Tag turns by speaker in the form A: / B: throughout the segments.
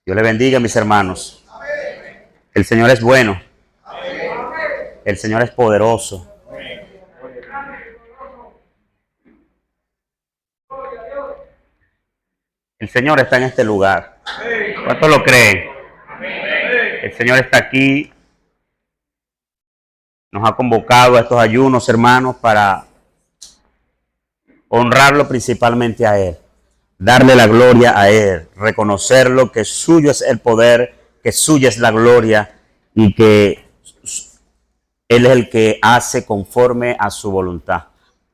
A: Dios le bendiga, mis hermanos. El Señor es bueno. El Señor es poderoso. El Señor está en este lugar. ¿Cuántos lo creen? El Señor está aquí. Nos ha convocado a estos ayunos, hermanos, para honrarlo principalmente a Él. Darle la gloria a Él. Reconocerlo, que suyo es el poder, que suya es la gloria y que Él es el que hace conforme a su voluntad.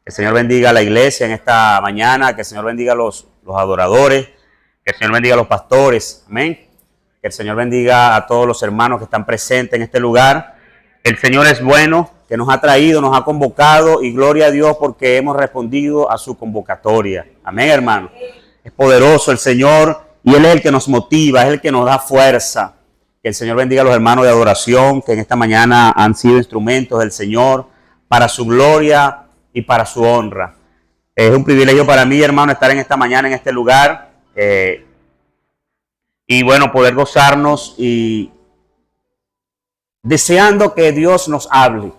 A: Que el Señor bendiga a la iglesia en esta mañana, que el Señor bendiga a los adoradores, que el Señor bendiga a los pastores, amén. Que el Señor bendiga a todos los hermanos que están presentes en este lugar. El Señor es bueno, que nos ha traído, nos ha convocado, y gloria a Dios porque hemos respondido a su convocatoria. Amén, hermano. Es poderoso el Señor y Él es el que nos motiva, es el que nos da fuerza. Que el Señor bendiga a los hermanos de adoración que en esta mañana han sido instrumentos del Señor para su gloria y para su honra. Es un privilegio para mí, hermano, estar en esta mañana en este lugar. Y bueno, poder gozarnos y deseando que Dios nos hable,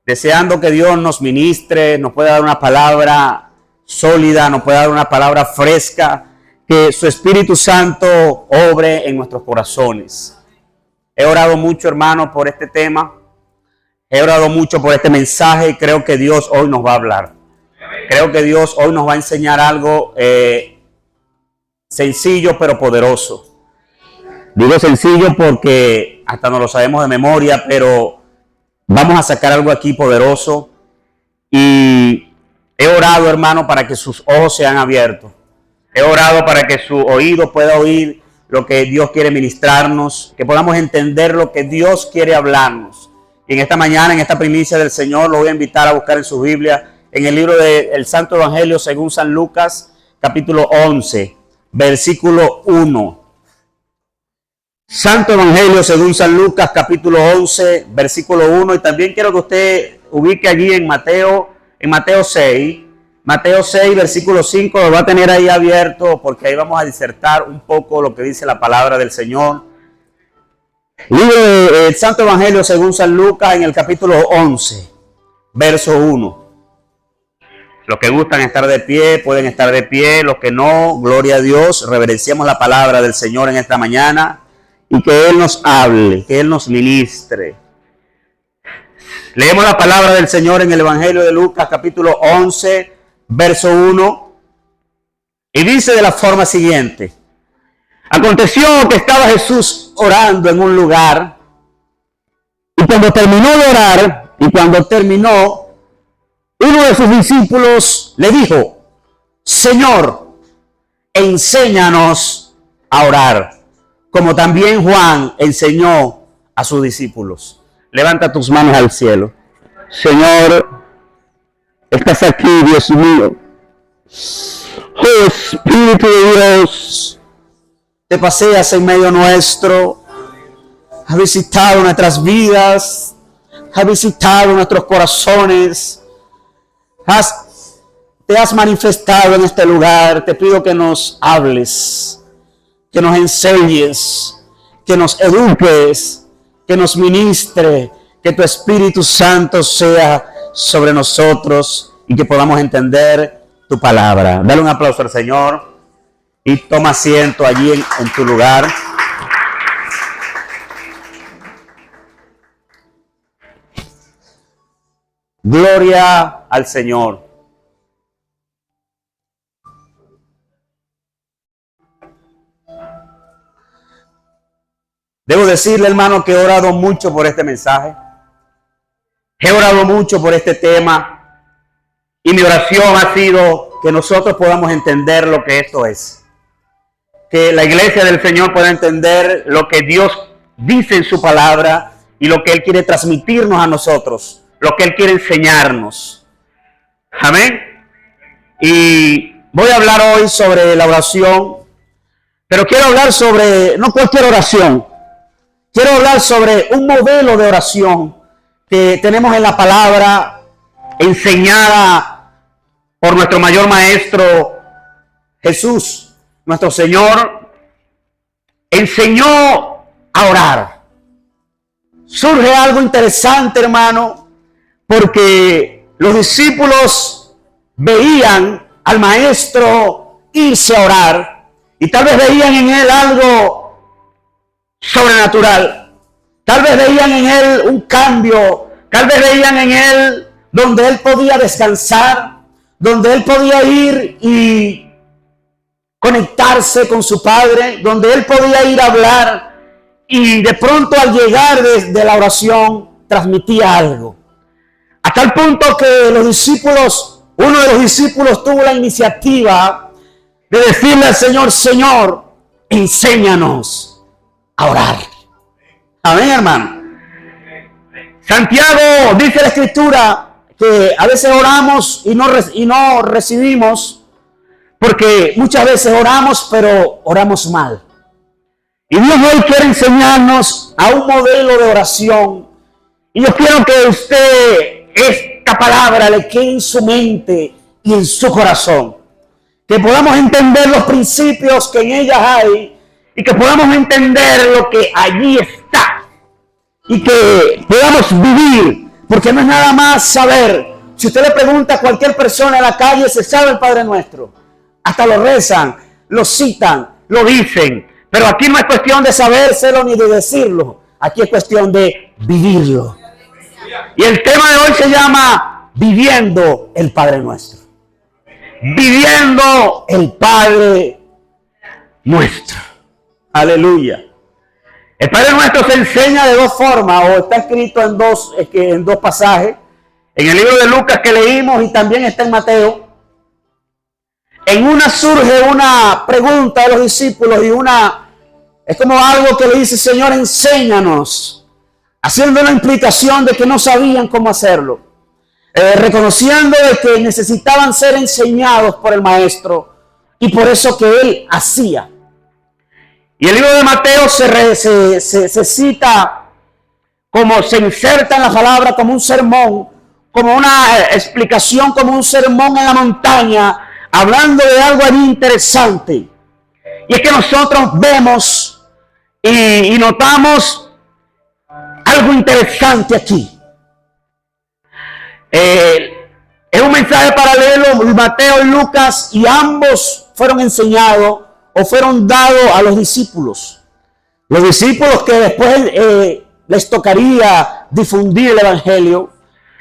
A: deseando que Dios nos ministre, nos pueda dar una palabra sólida, nos pueda dar una palabra fresca, que su Espíritu Santo obre en nuestros corazones. He orado mucho, hermano, por este tema, he orado mucho por este mensaje y creo que Dios hoy nos va a hablar. Creo que Dios hoy nos va a enseñar algo sencillo pero poderoso. Digo sencillo porque hasta no lo sabemos de memoria, pero vamos a sacar algo aquí poderoso. Y he orado, hermano, para que sus ojos sean abiertos. He orado para que su oído pueda oír lo que Dios quiere ministrarnos, que podamos entender lo que Dios quiere hablarnos. Y en esta mañana, en esta primicia del Señor, lo voy a invitar a buscar en su Biblia, en el libro del Santo Evangelio según San Lucas, capítulo 11, versículo 1. Santo Evangelio según San Lucas, capítulo 11, versículo 1. Y también quiero que usted ubique allí en Mateo 6. Mateo 6, versículo 5, lo va a tener ahí abierto porque ahí vamos a disertar un poco lo que dice la palabra del Señor. Libro del Santo Evangelio según San Lucas en el capítulo 11, verso 1. Los que gustan estar de pie, pueden estar de pie. Los que no, gloria a Dios. Reverenciamos la palabra del Señor en esta mañana y que Él nos hable, que Él nos ministre. Leemos la palabra del Señor en el Evangelio de Lucas, capítulo 11, verso 1. Y dice de la forma siguiente. Aconteció que estaba Jesús orando en un lugar, y cuando terminó, uno de sus discípulos le dijo: Señor, enséñanos a orar, como también Juan enseñó a sus discípulos. Levanta tus manos al cielo. Señor, estás aquí, Dios mío. Oh Espíritu de Dios, te paseas en medio nuestro, has visitado nuestras vidas, has visitado nuestros corazones, te has manifestado en este lugar. Te pido que nos hables, que nos enseñes, que nos eduques, que nos ministre, que tu Espíritu Santo sea sobre nosotros y que podamos entender tu palabra. Dale un aplauso al Señor y toma asiento allí en tu lugar. Gloria al Señor. Debo decirle, hermano, que he orado mucho por este mensaje. He orado mucho por este tema. Y mi oración ha sido que nosotros podamos entender lo que esto es. Que la iglesia del Señor pueda entender lo que Dios dice en su palabra y lo que Él quiere transmitirnos a nosotros, lo que Él quiere enseñarnos. Amén. Y voy a hablar hoy sobre la oración, pero quiero hablar sobre, no cualquier oración, quiero hablar sobre un modelo de oración que tenemos en la palabra, enseñada por nuestro mayor maestro Jesús, nuestro Señor. enseñó a orar. Surge algo interesante, hermano, porque los discípulos veían al maestro irse a orar y tal vez veían en él algo sobrenatural. Tal vez veían en él un cambio, tal vez veían en él donde él podía descansar, donde él podía ir y conectarse con su Padre, donde él podía ir a hablar y de pronto al llegar de la oración transmitía algo. A tal punto que los discípulos, uno de los discípulos tuvo la iniciativa de decirle al Señor: Señor, enséñanos a orar. Amén, hermano. Santiago dice la Escritura que a veces oramos y no recibimos, porque muchas veces oramos, pero oramos mal. Y Dios hoy quiere enseñarnos a un modelo de oración. Y yo quiero que usted esta palabra le quede en su mente y en su corazón. Que podamos entender los principios que en ellas hay y que podamos entender lo que allí está. Y que podamos vivir, porque no es nada más saber. Si usted le pregunta a cualquier persona en la calle, se sabe el Padre Nuestro. Hasta lo rezan, lo citan, lo dicen. Pero aquí no es cuestión de sabérselo ni de decirlo. Aquí es cuestión de vivirlo. Y el tema de hoy se llama Viviendo el Padre Nuestro. Viviendo el Padre Nuestro. Aleluya. El Padre Nuestro se enseña de dos formas, o está escrito en dos pasajes. En el libro de Lucas que leímos y también está en Mateo. En una surge una pregunta de los discípulos y es como algo que le dice: Señor, enséñanos, haciendo una implicación de que no sabían cómo hacerlo, reconociendo de que necesitaban ser enseñados por el Maestro y por eso que Él hacía. Y el libro de Mateo se cita, como se inserta en la palabra, como un sermón, como una explicación, como un sermón en la montaña, hablando de algo allí interesante. Y es que nosotros vemos y notamos algo interesante aquí. Es un mensaje paralelo, Mateo y Lucas, y ambos fueron enseñados o fueron dados a los discípulos. Los discípulos que después les tocaría difundir el Evangelio.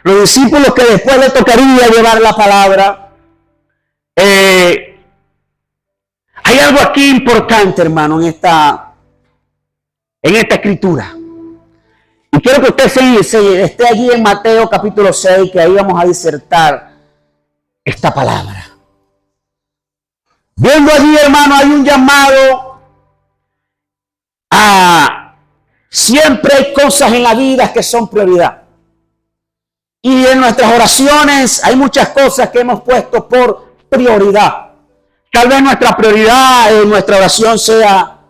A: Los discípulos que después les tocaría llevar la palabra. Hay algo aquí importante, hermano, en esta escritura. Y quiero que usted esté allí en Mateo capítulo 6, que ahí vamos a disertar esta palabra. Viendo allí, hermano, hay un llamado a... Siempre hay cosas en la vida que son prioridad. Y en nuestras oraciones hay muchas cosas que hemos puesto por prioridad. Tal vez nuestra prioridad en nuestra oración sea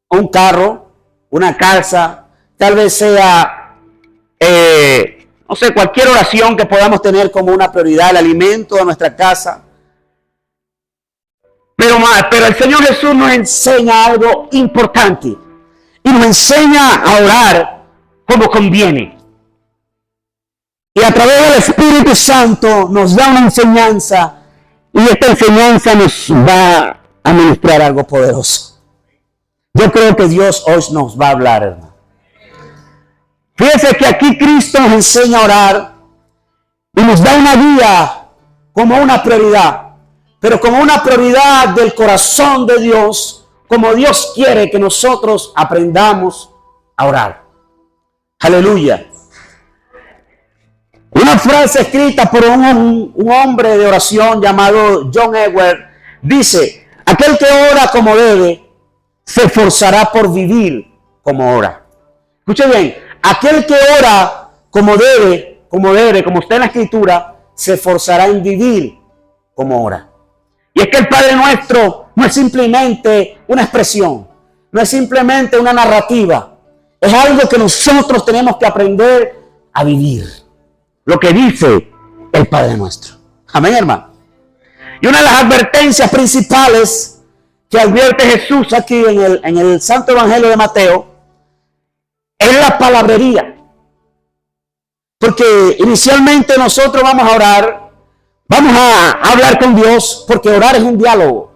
A: un carro, una casa, tal vez sea, no sé, cualquier oración que podamos tener como una prioridad, el alimento de nuestra casa. Pero el Señor Jesús nos enseña algo importante y nos enseña a orar como conviene. Y a través del Espíritu Santo nos da una enseñanza, y esta enseñanza nos va a ministrar algo poderoso. Yo creo que Dios hoy nos va a hablar, hermano. Fíjense que aquí Cristo nos enseña a orar y nos da una guía como una prioridad, pero como una prioridad del corazón de Dios, como Dios quiere que nosotros aprendamos a orar. Aleluya. Una frase escrita por un hombre de oración llamado John Edwards dice: aquel que ora como debe, se esforzará por vivir como ora. Escuche bien, aquel que ora como debe, como está en la Escritura, se esforzará en vivir como ora. Y es que el Padre Nuestro no es simplemente una expresión, no es simplemente una narrativa, es algo que nosotros tenemos que aprender a vivir. Lo que dice el Padre Nuestro. Amén, hermano. Y una de las advertencias principales que advierte Jesús aquí en el Santo Evangelio de Mateo es la palabrería. Porque inicialmente nosotros vamos a orar, vamos a hablar con Dios, porque orar es un diálogo.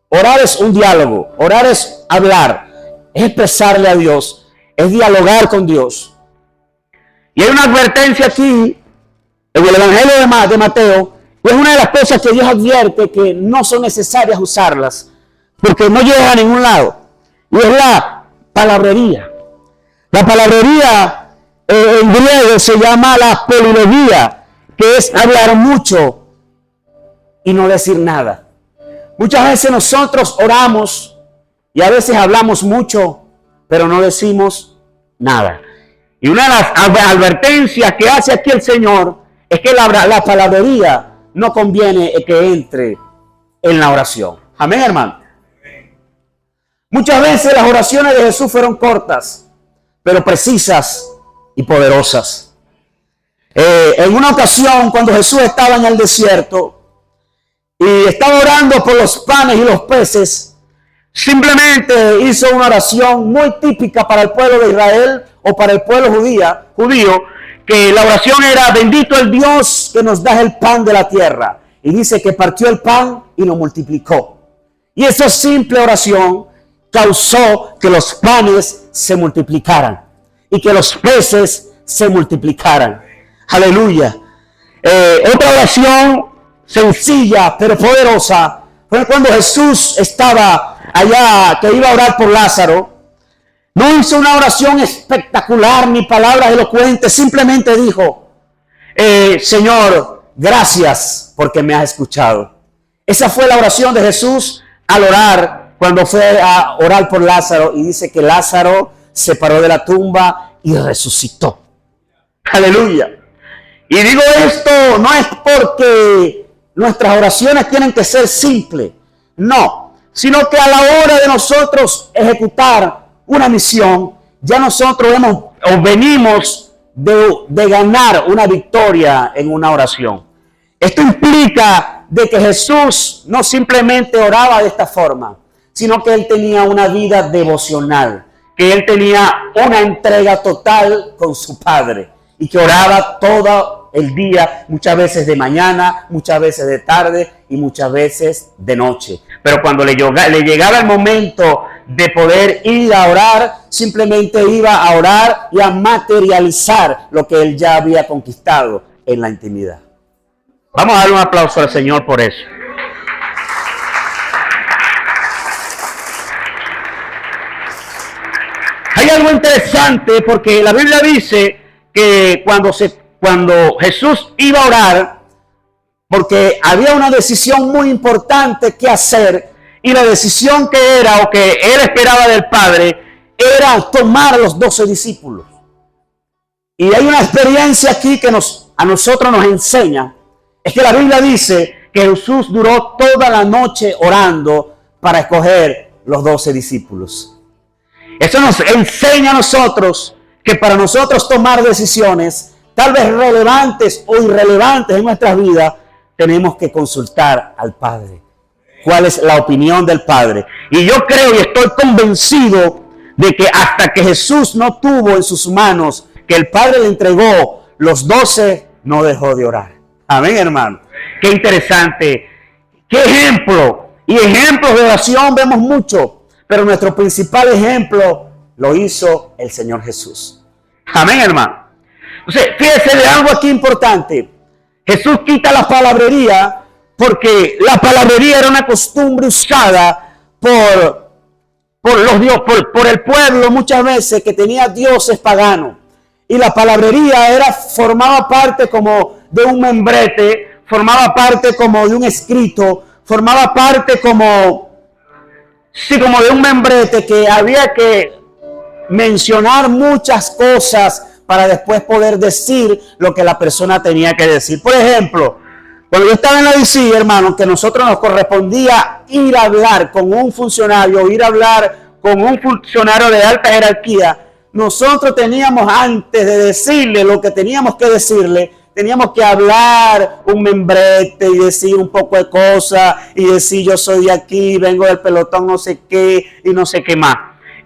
A: Orar es un diálogo, orar es hablar, es expresarle a Dios, es dialogar con Dios. Y hay una advertencia aquí en el Evangelio de Mateo, y es una de las cosas que Dios advierte que no son necesarias usarlas, porque no llega a ningún lado. Y es la palabrería. La palabrería en griego se llama la polilogia, que es hablar mucho y no decir nada. Muchas veces nosotros oramos y a veces hablamos mucho, pero no decimos nada. Y una de las advertencias que hace aquí el Señor es que la palabrería no conviene que entre en la oración. Amén, hermano. Muchas veces las oraciones de Jesús fueron cortas, pero precisas y poderosas. En una ocasión, cuando Jesús estaba en el desierto y estaba orando por los panes y los peces, simplemente hizo una oración muy típica para el pueblo de Israel o para el pueblo judío, que la oración era: bendito el Dios que nos da el pan de la tierra. Y dice que partió el pan y lo multiplicó. Y esa simple oración causó que los panes se multiplicaran y que los peces se multiplicaran. Aleluya. Otra oración sencilla pero poderosa fue cuando Jesús estaba allá, que iba a orar por Lázaro. No hizo una oración espectacular ni palabras elocuentes, simplemente dijo: Señor, gracias porque me has escuchado. Esa fue la oración de Jesús al orar, cuando fue a orar por Lázaro, y dice que Lázaro se paró de la tumba y resucitó. Aleluya. Y digo esto no es porque nuestras oraciones tienen que ser simples, no, sino que a la hora de nosotros ejecutar una misión, ya nosotros venimos de ganar una victoria en una oración. Esto implica de que Jesús no simplemente oraba de esta forma, sino que Él tenía una vida devocional, que Él tenía una entrega total con su Padre y que oraba todo el día, muchas veces de mañana, muchas veces de tarde y muchas veces de noche. Pero cuando le llegaba el momento de poder ir a orar, simplemente iba a orar y a materializar lo que Él ya había conquistado en la intimidad. Vamos a darle un aplauso al Señor por eso. Hay algo interesante porque la Biblia dice que cuando Jesús iba a orar, porque había una decisión muy importante que hacer, y la decisión que era, o que Él esperaba del Padre, era tomar a los 12 discípulos. Y hay una experiencia aquí que a nosotros nos enseña, es que la Biblia dice que Jesús duró toda la noche orando para escoger los 12 discípulos. Eso nos enseña a nosotros que para nosotros tomar decisiones, tal vez relevantes o irrelevantes en nuestras vidas, tenemos que consultar al Padre. ¿Cuál es la opinión del Padre? Y yo creo y estoy convencido de que hasta que Jesús no tuvo en sus manos, que el Padre le entregó los 12, no dejó de orar. Amén, hermano. Qué interesante. Qué ejemplo. Y ejemplos de oración vemos mucho, pero nuestro principal ejemplo lo hizo el Señor Jesús. Amén, hermano. Entonces, fíjese de algo aquí importante. Jesús quita la palabrería porque la palabrería era una costumbre usada por el pueblo muchas veces, que tenía dioses paganos. Y la palabrería formaba parte como de un membrete, formaba parte como de un escrito, formaba parte como de un membrete que había que mencionar muchas cosas para después poder decir lo que la persona tenía que decir. Por ejemplo, cuando yo estaba en la DC, hermano, que nosotros nos correspondía ir a hablar con un funcionario, ir a hablar con un funcionario de alta jerarquía, nosotros teníamos, antes de decirle lo que teníamos que decirle, teníamos que hablar un membrete y decir un poco de cosas y decir yo soy de aquí, vengo del pelotón no sé qué y no sé qué más.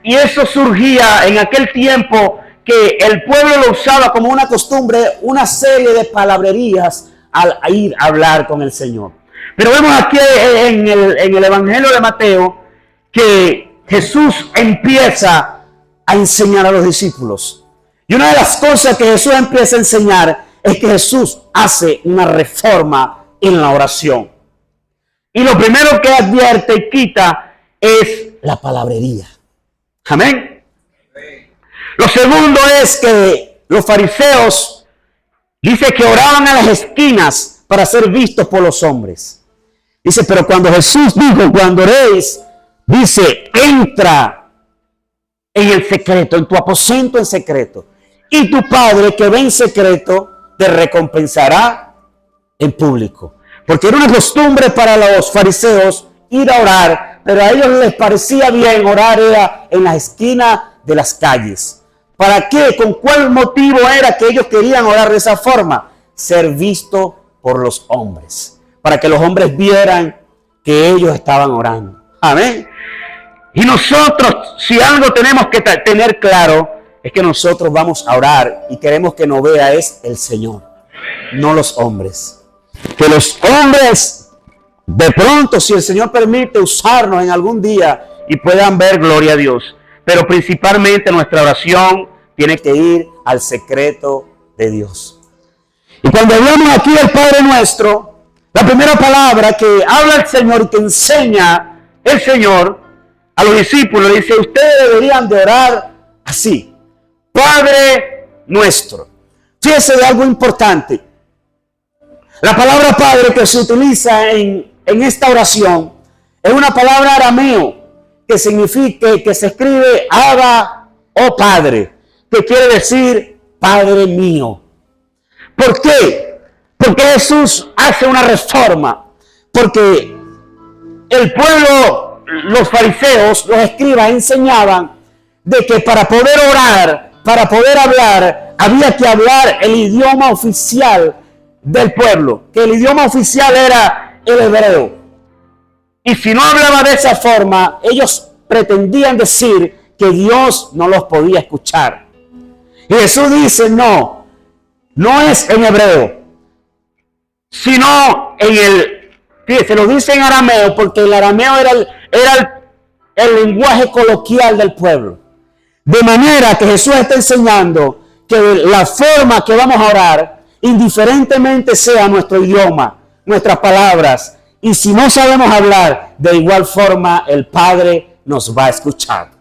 A: Y eso surgía en aquel tiempo que el pueblo lo usaba como una costumbre, una serie de palabrerías al ir a hablar con el Señor. Pero vemos aquí en el Evangelio de Mateo que Jesús empieza a enseñar a los discípulos. Y una de las cosas que Jesús empieza a enseñar es que Jesús hace una reforma en la oración. Y lo primero que advierte y quita es la palabrería. Amén. Lo segundo es que los fariseos dice que oraban a las esquinas para ser vistos por los hombres. Dice, pero cuando Jesús dijo, cuando oréis, dice, entra en el secreto, en tu aposento en secreto. Y tu Padre que ve en secreto te recompensará en público. Porque era una costumbre para los fariseos ir a orar, pero a ellos les parecía bien orar era en las esquinas de las calles. ¿Para qué? ¿Con cuál motivo era que ellos querían orar de esa forma? Ser visto por los hombres. Para que los hombres vieran que ellos estaban orando. Amén. Y nosotros, si algo tenemos que tener claro, es que nosotros vamos a orar y queremos que nos vea es el Señor, no los hombres. Que los hombres, de pronto, si el Señor permite usarnos en algún día y puedan ver, gloria a Dios. Pero principalmente nuestra oración tiene que ir al secreto de Dios. Y cuando hablamos aquí del Padre Nuestro, la primera palabra que habla el Señor y que enseña el Señor a los discípulos, dice, ustedes deberían de orar así. Padre Nuestro. Fíjense de algo importante. La palabra Padre que se utiliza en esta oración es una palabra arameo que significa, que se escribe Abba o Padre, que quiere decir Padre mío. ¿Por qué? Porque Jesús hace una reforma. Porque el pueblo, los fariseos, los escribas enseñaban de que para poder orar, para poder hablar, había que hablar el idioma oficial del pueblo, que el idioma oficial era el hebreo. Y si no hablaba de esa forma, ellos pretendían decir que Dios no los podía escuchar. Y Jesús dice, no es en hebreo, sino en se lo dice en arameo, porque el arameo era el lenguaje coloquial del pueblo. De manera que Jesús está enseñando que la forma que vamos a orar, indiferentemente sea nuestro idioma, nuestras palabras, y si no sabemos hablar, de igual forma el Padre nos va a escuchar.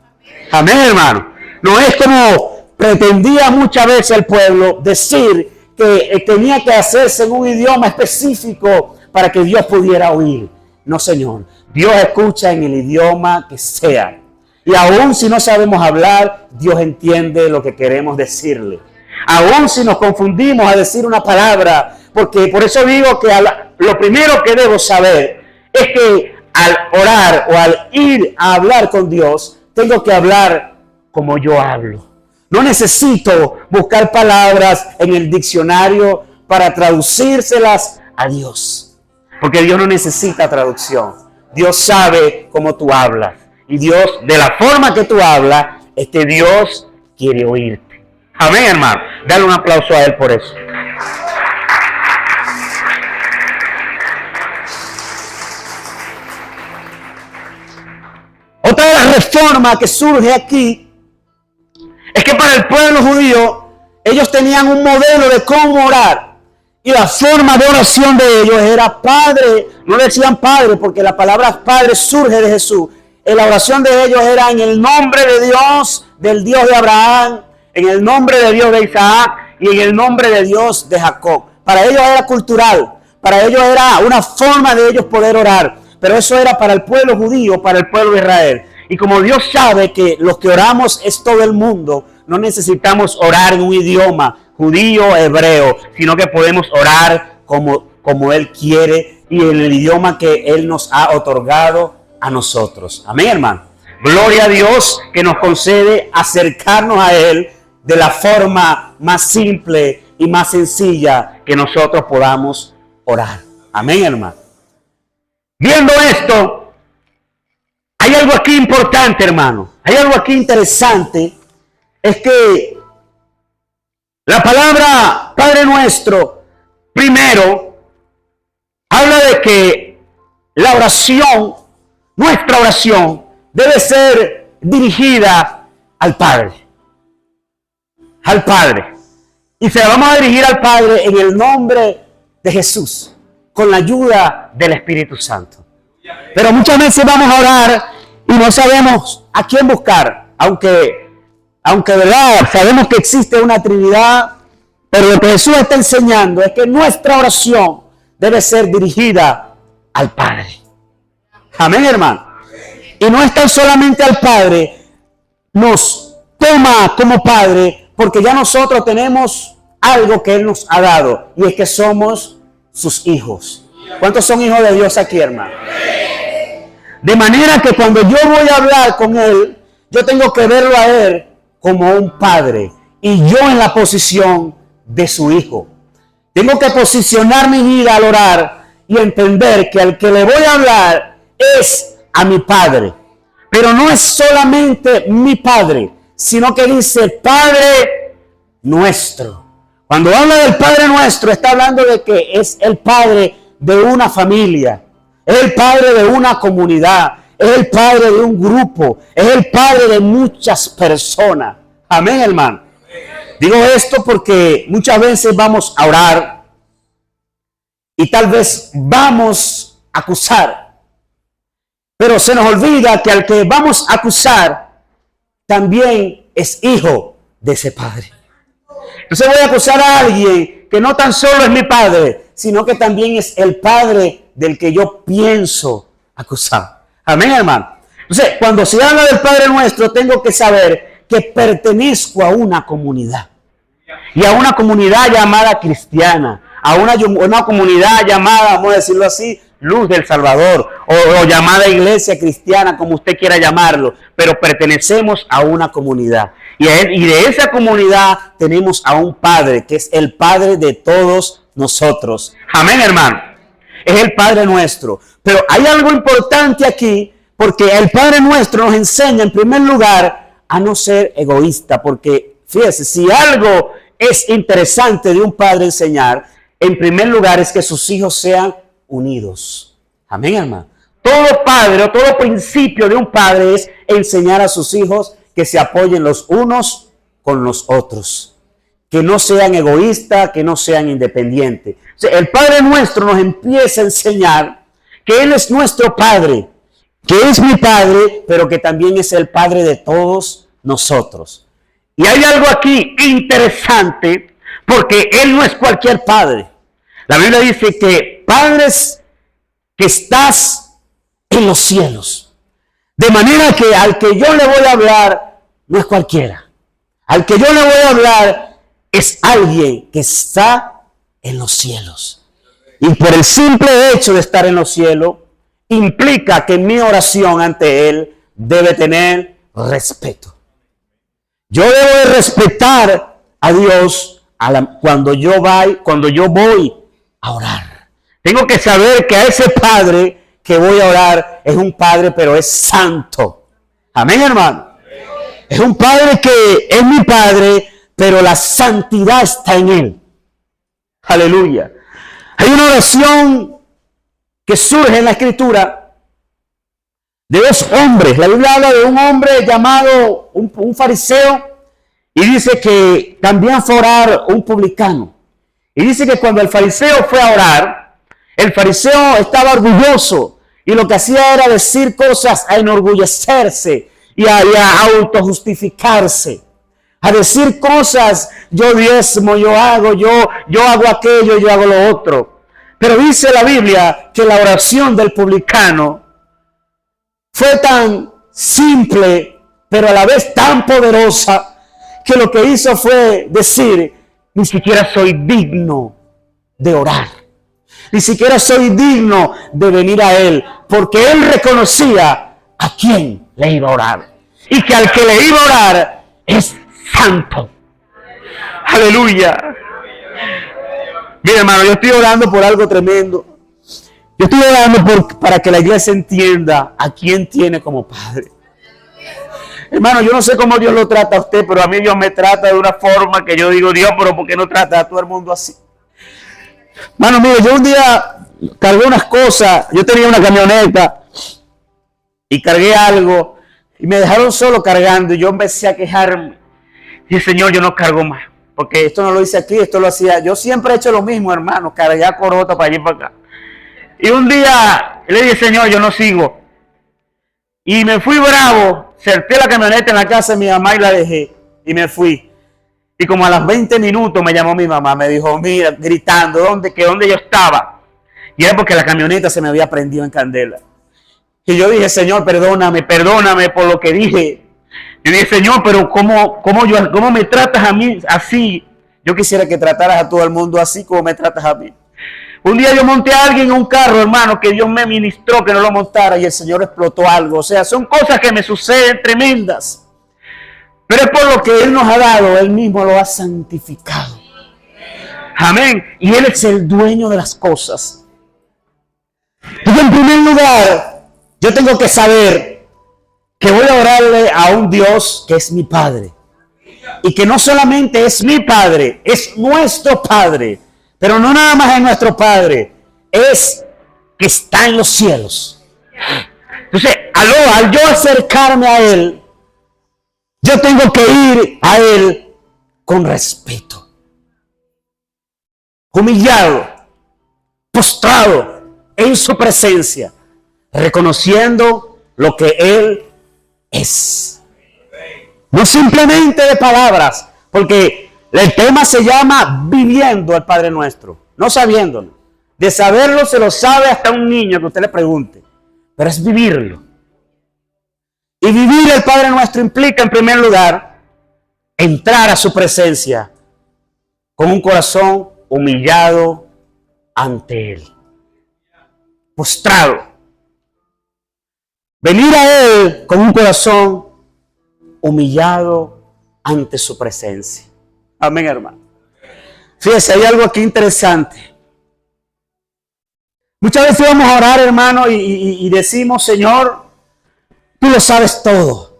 A: Amén, hermano. No es como pretendía muchas veces el pueblo decir que tenía que hacerse en un idioma específico para que Dios pudiera oír. No, Señor. Dios escucha en el idioma que sea. Y aún si no sabemos hablar, Dios entiende lo que queremos decirle. Aún si nos confundimos a decir una palabra, porque por eso digo que lo primero que debo saber es que al orar o al ir a hablar con Dios, tengo que hablar como yo hablo. No necesito buscar palabras en el diccionario para traducírselas a Dios, porque Dios no necesita traducción. Dios sabe cómo tú hablas. Y Dios, de la forma que tú hablas, es que Dios quiere oírte. Amén, hermano. Dale un aplauso a Él por eso. Otra de las reformas que surge aquí es que para el pueblo judío, ellos tenían un modelo de cómo orar. Y la forma de oración de ellos era Padre. No le decían Padre porque la palabra Padre surge de Jesús. La oración de ellos era en el nombre de Dios, del Dios de Abraham, en el nombre de Dios de Isaac y en el nombre de Dios de Jacob. Para ellos era cultural, para ellos era una forma de ellos poder orar, pero eso era para el pueblo judío, para el pueblo de Israel. Y como Dios sabe que los que oramos es todo el mundo, no necesitamos orar en un idioma judío, hebreo, sino que podemos orar como Él quiere y en el idioma que Él nos ha otorgado a nosotros. Amén, hermano. Gloria a Dios que nos concede acercarnos a Él de la forma más simple y más sencilla que nosotros podamos orar. Amén, hermano. Viendo esto, hay algo aquí importante, hermano. Hay algo aquí interesante. Es que la palabra Padre Nuestro, primero, habla de que la oración, nuestra oración, debe ser dirigida al Padre. Al Padre. Y se la vamos a dirigir al Padre en el nombre de Jesús, con la ayuda del Espíritu Santo. Pero muchas veces vamos a orar y no sabemos a quién buscar, aunque verdad sabemos que existe una Trinidad, pero lo que Jesús está enseñando es que nuestra oración debe ser dirigida al Padre. Amén, hermano. Y no es tan solamente al Padre, nos toma como Padre, porque ya nosotros tenemos algo que Él nos ha dado, y es que somos sus hijos. ¿Cuántos son hijos de Dios aquí, hermano? De manera que cuando yo voy a hablar con Él, yo tengo que verlo a Él como un padre, y yo en la posición de su hijo. Tengo que posicionar mi vida al orar y entender que al que le voy a hablar es a mi Padre. Pero no es solamente mi Padre, sino que dice Padre Nuestro. Cuando habla del Padre Nuestro, está hablando de que es el Padre de una familia, es el Padre de una comunidad, es el Padre de un grupo, es el Padre de muchas personas. Amén, hermano. Digo esto porque muchas veces vamos a orar y tal vez vamos a acusar, pero se nos olvida que al que vamos a acusar también es hijo de ese Padre. Entonces voy a acusar a alguien que no tan solo es mi Padre, sino que también es el Padre del que yo pienso acusar. Amén, hermano. Entonces, cuando se habla del Padre Nuestro, tengo que saber que pertenezco a una comunidad. Y a una comunidad llamada cristiana. A una comunidad llamada, vamos a decirlo así, Luz del Salvador. O llamada iglesia cristiana, como usted quiera llamarlo. Pero pertenecemos a una comunidad. Y de esa comunidad tenemos a un Padre, que es el Padre de todos nosotros. Amén, hermano. Es el Padre Nuestro. Pero hay algo importante aquí, porque el Padre Nuestro nos enseña en primer lugar a no ser egoísta, porque fíjese, si algo es interesante de un padre enseñar, en primer lugar es que sus hijos sean unidos. Amén, hermano. Todo padre o todo principio de un padre es enseñar a sus hijos que se apoyen los unos con los otros, que no sean egoístas, que no sean independientes. O sea, el Padre Nuestro nos empieza a enseñar que Él es nuestro Padre, que es mi Padre, pero que también es el Padre de todos nosotros. Y hay algo aquí interesante, porque Él no es cualquier Padre. La Biblia dice que padres que estás en los cielos. De manera que al que yo le voy a hablar no es cualquiera. Al que yo le voy a hablar es alguien que está en los cielos. Y por el simple hecho de estar en los cielos, implica que mi oración ante Él debe tener respeto. Yo debo de respetar a Dios cuando yo voy a orar. Tengo que saber que a ese Padre que voy a orar es un Padre, pero es santo. Amén, hermano. Es un Padre que es mi Padre, pero la santidad está en Él. Aleluya. Hay una oración que surge en la Escritura de dos hombres. La Biblia habla de un hombre llamado un fariseo, y dice que también fue a orar un publicano. Y dice que cuando el fariseo fue a orar, el fariseo estaba orgulloso y lo que hacía era decir cosas, a enorgullecerse y a autojustificarse, a decir cosas, yo diezmo, yo hago aquello, yo hago lo otro. Pero dice la Biblia que la oración del publicano fue tan simple, pero a la vez tan poderosa, que lo que hizo fue decir, ni siquiera soy digno de orar. Ni siquiera soy digno de venir a Él, porque Él reconocía a quién le iba a orar. Y que al que le iba a orar es santo. Aleluya. Mira, hermano, yo estoy orando por algo tremendo. Yo estoy orando para que la iglesia entienda a quién tiene como padre. Hermano, yo no sé cómo Dios lo trata a usted, pero a mí Dios me trata de una forma que yo digo, Dios, pero ¿por qué no trata a todo el mundo así? Hermano, mire, yo un día cargué unas cosas, yo tenía una camioneta y cargué algo y me dejaron solo cargando y yo empecé a quejarme. Y el Señor, yo no cargo más, porque esto no lo hice aquí, esto lo hacía. Yo siempre he hecho lo mismo, hermano, cargar corota para allí y para acá. Y un día le dije, Señor, yo no sigo. Y me fui bravo, cerré la camioneta en la casa de mi mamá y la dejé. Y me fui. Y como a los 20 minutos me llamó mi mamá, me dijo, mira, gritando, ¿dónde yo estaba? Y era porque la camioneta se me había prendido en candela. Y yo dije, Señor, perdóname por lo que dije. Yo dije, Señor, pero ¿cómo me tratas a mí así? Yo quisiera que trataras a todo el mundo así como me tratas a mí. Un día yo monté a alguien en un carro, hermano, que Dios me ministró que no lo montara y el Señor explotó algo. O sea, son cosas que me suceden tremendas. Pero es por lo que Él nos ha dado, Él mismo lo ha santificado. Amén. Y Él es el dueño de las cosas. Y en primer lugar, yo tengo que saber que voy a orarle a un Dios que es mi Padre. Y que no solamente es mi Padre, es nuestro Padre. Pero no nada más es nuestro Padre, es que está en los cielos. Entonces, al yo acercarme a Él, yo tengo que ir a Él con respeto. Humillado, postrado en su presencia, reconociendo lo que Él es. No simplemente de palabras, porque el tema se llama viviendo el Padre Nuestro, no sabiéndolo. De saberlo se lo sabe hasta un niño que usted le pregunte, pero es vivirlo. Y vivir el Padre Nuestro implica, en primer lugar, entrar a su presencia con un corazón humillado ante Él, postrado. Venir a Él con un corazón humillado ante su presencia. Amén, hermano. Fíjese, hay algo aquí interesante. Muchas veces vamos a orar, hermano, y decimos, Señor, tú lo sabes todo.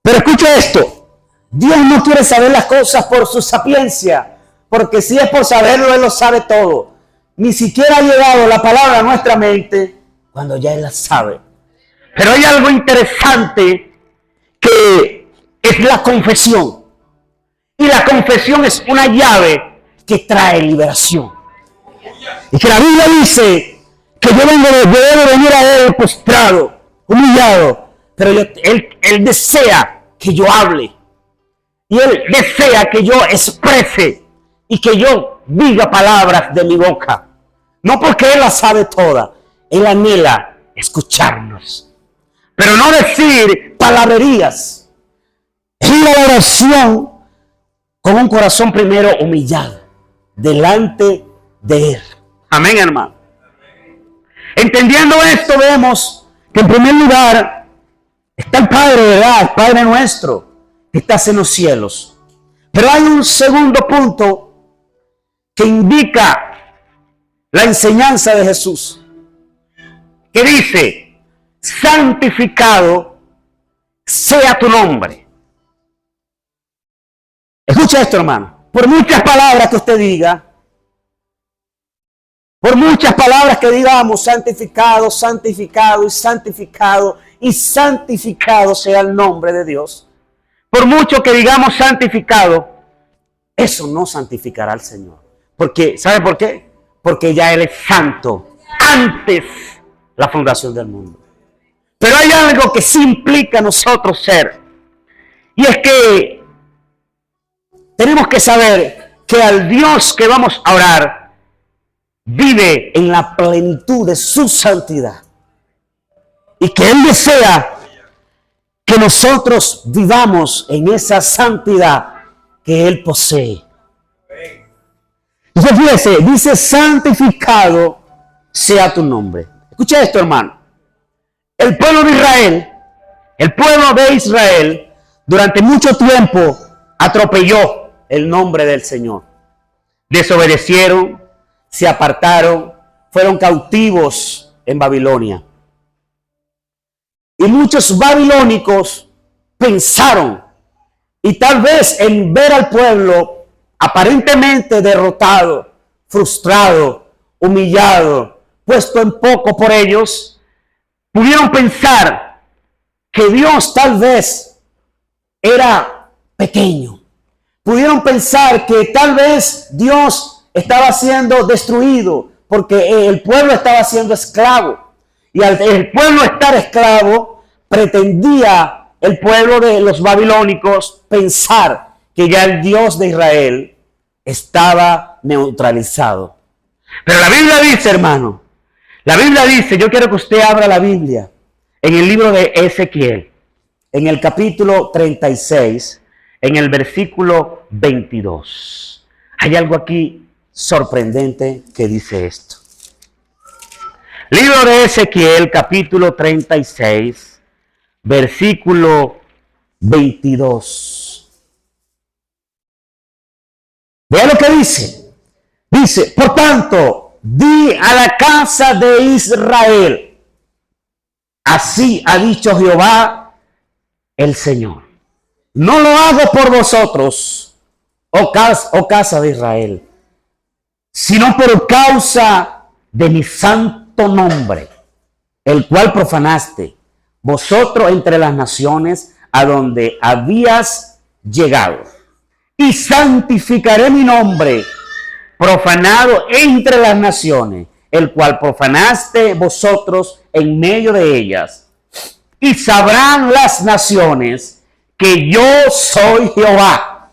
A: Pero escucha esto. Dios no quiere saber las cosas por su sapiencia, porque si es por saberlo, Él lo sabe todo. Ni siquiera ha llegado la palabra a nuestra mente cuando ya Él la sabe. Pero hay algo interesante que es la confesión. Y la confesión es una llave que trae liberación. Y que la Biblia dice que yo debo venir a Él postrado, humillado. Pero Él desea que yo hable. Y Él desea que yo exprese y que yo diga palabras de mi boca. No porque Él las sabe todas. Él anhela escucharnos. Pero no decir palabrerías. Ir a la oración con un corazón primero humillado delante de Él. Amén, hermano. Entendiendo esto, vemos que en primer lugar está el Padre, ¿verdad? El Padre nuestro que estás en los cielos. Pero hay un segundo punto que indica la enseñanza de Jesús, que dice, santificado sea tu nombre. Escucha esto, hermano. Por muchas palabras que usted diga, por muchas palabras que digamos, santificado, santificado y santificado y santificado sea el nombre de Dios. Por mucho que digamos santificado, eso no santificará al Señor. Porque, ¿sabe por qué? Porque ya Él es santo antes la fundación del mundo. Pero hay algo que sí implica nosotros ser. Y es que tenemos que saber que al Dios que vamos a orar vive en la plenitud de su santidad. Y que Él desea que nosotros vivamos en esa santidad que Él posee. Entonces fíjese, dice santificado sea tu nombre. Escucha esto, hermano. El pueblo de Israel, durante mucho tiempo atropelló el nombre del Señor. desobedecieron, se apartaron, fueron cautivos en Babilonia. Y muchos babilónicos pensaron, y tal vez en ver al pueblo aparentemente derrotado, frustrado, humillado, puesto en poco por ellos, pudieron pensar que Dios tal vez era pequeño. Pudieron pensar que tal vez Dios estaba siendo destruido porque el pueblo estaba siendo esclavo. Y al el pueblo estar esclavo, pretendía el pueblo de los babilónicos pensar que ya el Dios de Israel estaba neutralizado. Pero la Biblia dice, hermano, la Biblia dice, yo quiero que usted abra la Biblia en el libro de Ezequiel, en el capítulo 36, en el versículo 22. Hay algo aquí sorprendente que dice esto. Libro de Ezequiel, capítulo 36, versículo 22. Vea lo que dice. Dice, por tanto, di a la casa de Israel, así ha dicho Jehová el Señor. No lo hago por vosotros, oh casa de Israel, sino por causa de mi santo nombre, el cual profanaste vosotros entre las naciones a donde habías llegado. Y santificaré mi nombre, profanado entre las naciones, el cual profanaste vosotros en medio de ellas. Y sabrán las naciones que yo soy Jehová,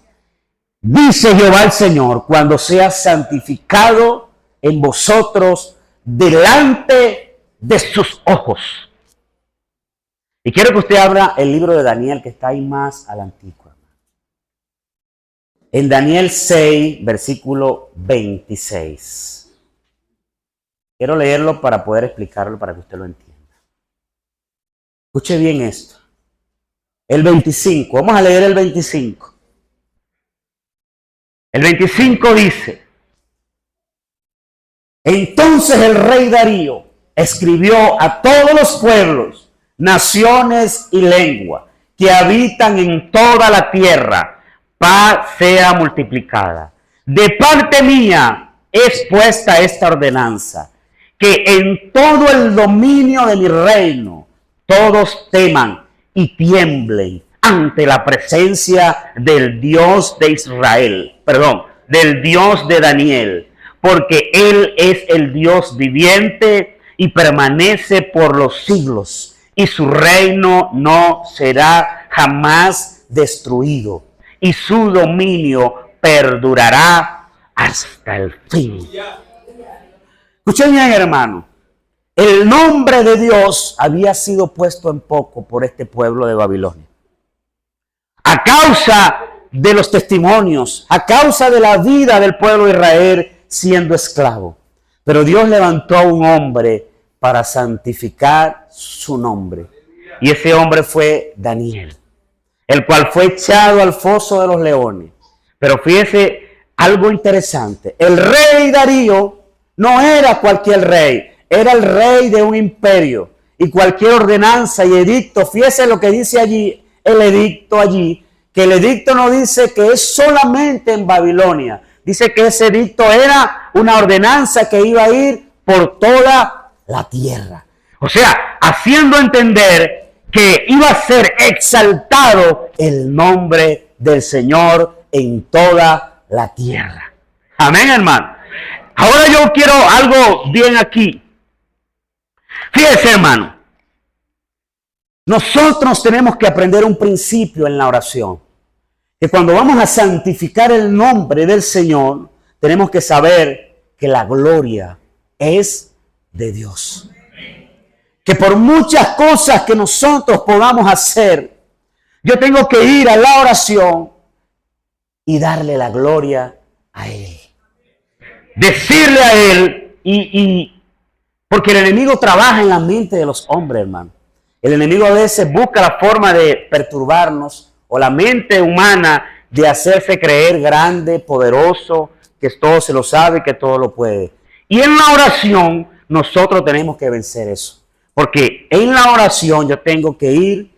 A: dice Jehová el Señor, cuando sea santificado en vosotros delante de sus ojos. Y quiero que usted abra el libro de Daniel, que está ahí más al antiguo. En Daniel 6, versículo 26. Quiero leerlo para poder explicarlo, para que usted lo entienda. Escuche bien esto. El 25, vamos a leer el 25. El 25 dice: entonces el rey Darío escribió a todos los pueblos, naciones y lenguas que habitan en toda la tierra, paz sea multiplicada. De parte mía es puesta esta ordenanza, que en todo el dominio de mi reino todos teman y tiemblen ante la presencia del Dios de Israel, del Dios de Daniel, porque Él es el Dios viviente y permanece por los siglos, y su reino no será jamás destruido, y su dominio perdurará hasta el fin. Escuchen bien, hermano. El nombre de Dios había sido puesto en poco por este pueblo de Babilonia. A causa de los testimonios, a causa de la vida del pueblo de Israel siendo esclavo. Pero Dios levantó a un hombre para santificar su nombre. Y ese hombre fue Daniel, el cual fue echado al foso de los leones. Pero fíjese algo interesante. El rey Darío no era cualquier rey, era el rey de un imperio. Y cualquier ordenanza y edicto, fíjese lo que dice allí, el edicto allí, que el edicto no dice que es solamente en Babilonia. Dice que ese edicto era una ordenanza que iba a ir por toda la tierra. O sea, haciendo entender que iba a ser exaltado el nombre del Señor en toda la tierra. Amén, hermano. Ahora yo quiero algo bien aquí. Fíjese, hermano. Nosotros tenemos que aprender un principio en la oración. Que cuando vamos a santificar el nombre del Señor, tenemos que saber que la gloria es de Dios. Que por muchas cosas que nosotros podamos hacer, yo tengo que ir a la oración y darle la gloria a Él. Decirle a Él, porque el enemigo trabaja en la mente de los hombres, hermano. El enemigo a veces busca la forma de perturbarnos, o la mente humana de hacerse creer grande, poderoso, que todo se lo sabe, que todo lo puede. Y en la oración nosotros tenemos que vencer eso. Porque en la oración yo tengo que ir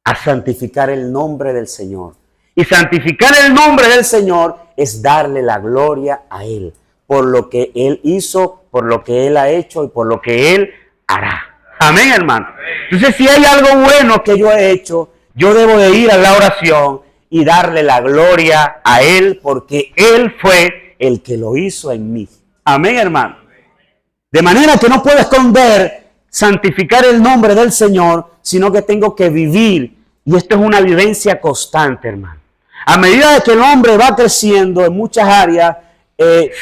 A: a santificar el nombre del Señor. Y santificar el nombre del Señor es darle la gloria a Él por lo que Él hizo, por lo que Él ha hecho y por lo que Él hará. Amén, hermano. Entonces, si hay algo bueno que yo he hecho, yo debo de ir a la oración y darle la gloria a Él porque Él fue el que lo hizo en mí. Amén, hermano. De manera que no puedo esconder, santificar el nombre del Señor, sino que tengo que vivir. Y esto es una vivencia constante, hermano. A medida que el hombre va creciendo en muchas áreas,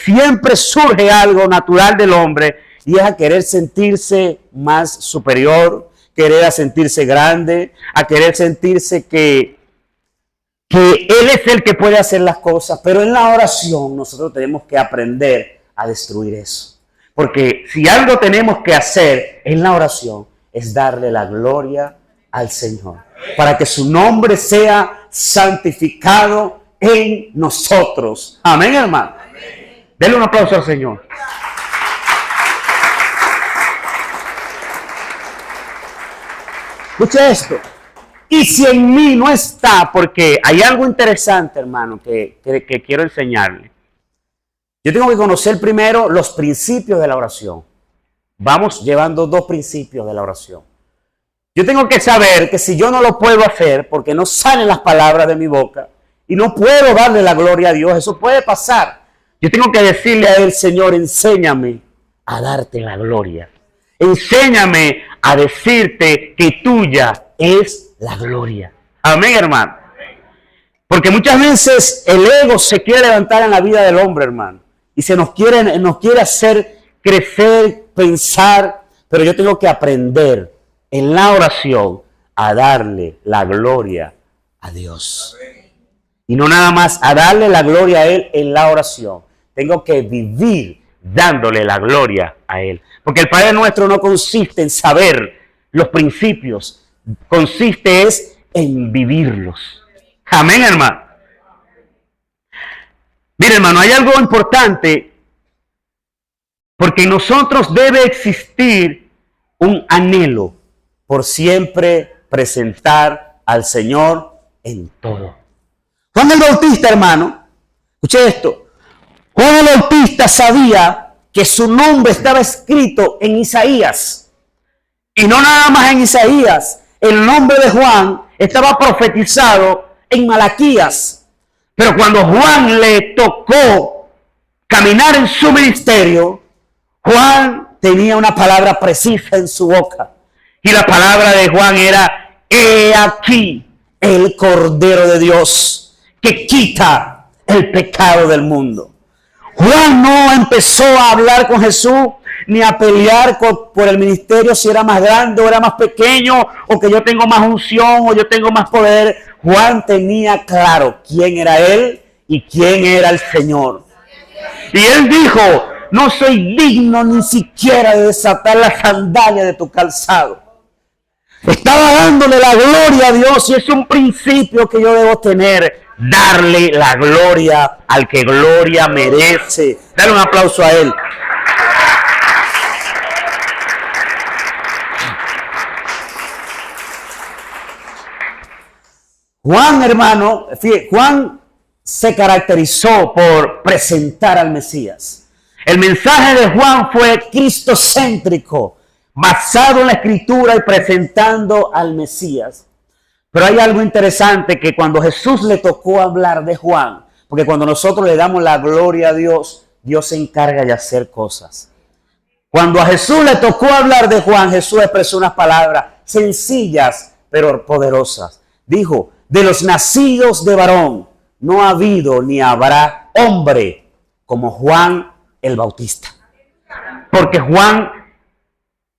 A: siempre surge algo natural del hombre y es a querer sentirse más superior, querer a sentirse grande, a querer sentirse que Él es el que puede hacer las cosas. Pero en la oración nosotros tenemos que aprender a destruir eso. Porque si algo tenemos que hacer en la oración es darle la gloria al Señor, para que su nombre sea santificado en nosotros. Amén, hermano. Denle un aplauso al Señor. Escuche esto. Y si en mí no está, porque hay algo interesante, hermano, que quiero enseñarle. Yo tengo que conocer primero los principios de la oración. Vamos llevando 2 principios de la oración. Yo tengo que saber que si yo no lo puedo hacer, porque no salen las palabras de mi boca, y no puedo darle la gloria a Dios, eso puede pasar. Yo tengo que decirle a Él, Señor, enséñame a darte la gloria. Enséñame a decirte que tuya es la gloria. Amén, hermano. Porque muchas veces el ego se quiere levantar en la vida del hombre, hermano. Y nos quiere hacer crecer, pensar. Pero yo tengo que aprender en la oración a darle la gloria a Dios. Y no nada más a darle la gloria a Él en la oración. Tengo que vivir dándole la gloria a Él. Porque el Padre Nuestro no consiste en saber los principios. Consiste es en vivirlos. Amén, hermano. Mire, hermano, hay algo importante. Porque en nosotros debe existir un anhelo por siempre presentar al Señor en todo. Juan el Bautista, hermano, escuche esto. Juan el Bautista sabía que su nombre estaba escrito en Isaías. Y no nada más en Isaías. El nombre de Juan estaba profetizado en Malaquías. Pero cuando Juan le tocó caminar en su ministerio, Juan tenía una palabra precisa en su boca. Y la palabra de Juan era: he aquí el Cordero de Dios que quita el pecado del mundo. Juan no empezó a hablar con Jesús ni a pelear por el ministerio, si era más grande o era más pequeño, o que yo tengo más unción o yo tengo más poder. Juan tenía claro quién era él y quién era el Señor. Y él dijo: no soy digno ni siquiera de desatar la sandalia de tu calzado. Estaba dándole la gloria a Dios, y es un principio que yo debo tener: darle la gloria al que gloria merece. Dale un aplauso a Él. Juan, hermano, fíjate, Juan se caracterizó por presentar al Mesías. El mensaje de Juan fue cristocéntrico, basado en la Escritura y presentando al Mesías. Pero hay algo interesante, que cuando Jesús le tocó hablar de Juan, porque cuando nosotros le damos la gloria a Dios, Dios se encarga de hacer cosas. Cuando a Jesús le tocó hablar de Juan, Jesús expresó unas palabras sencillas pero poderosas. Dijo: de los nacidos de varón no ha habido ni habrá hombre como Juan el Bautista. Porque Juan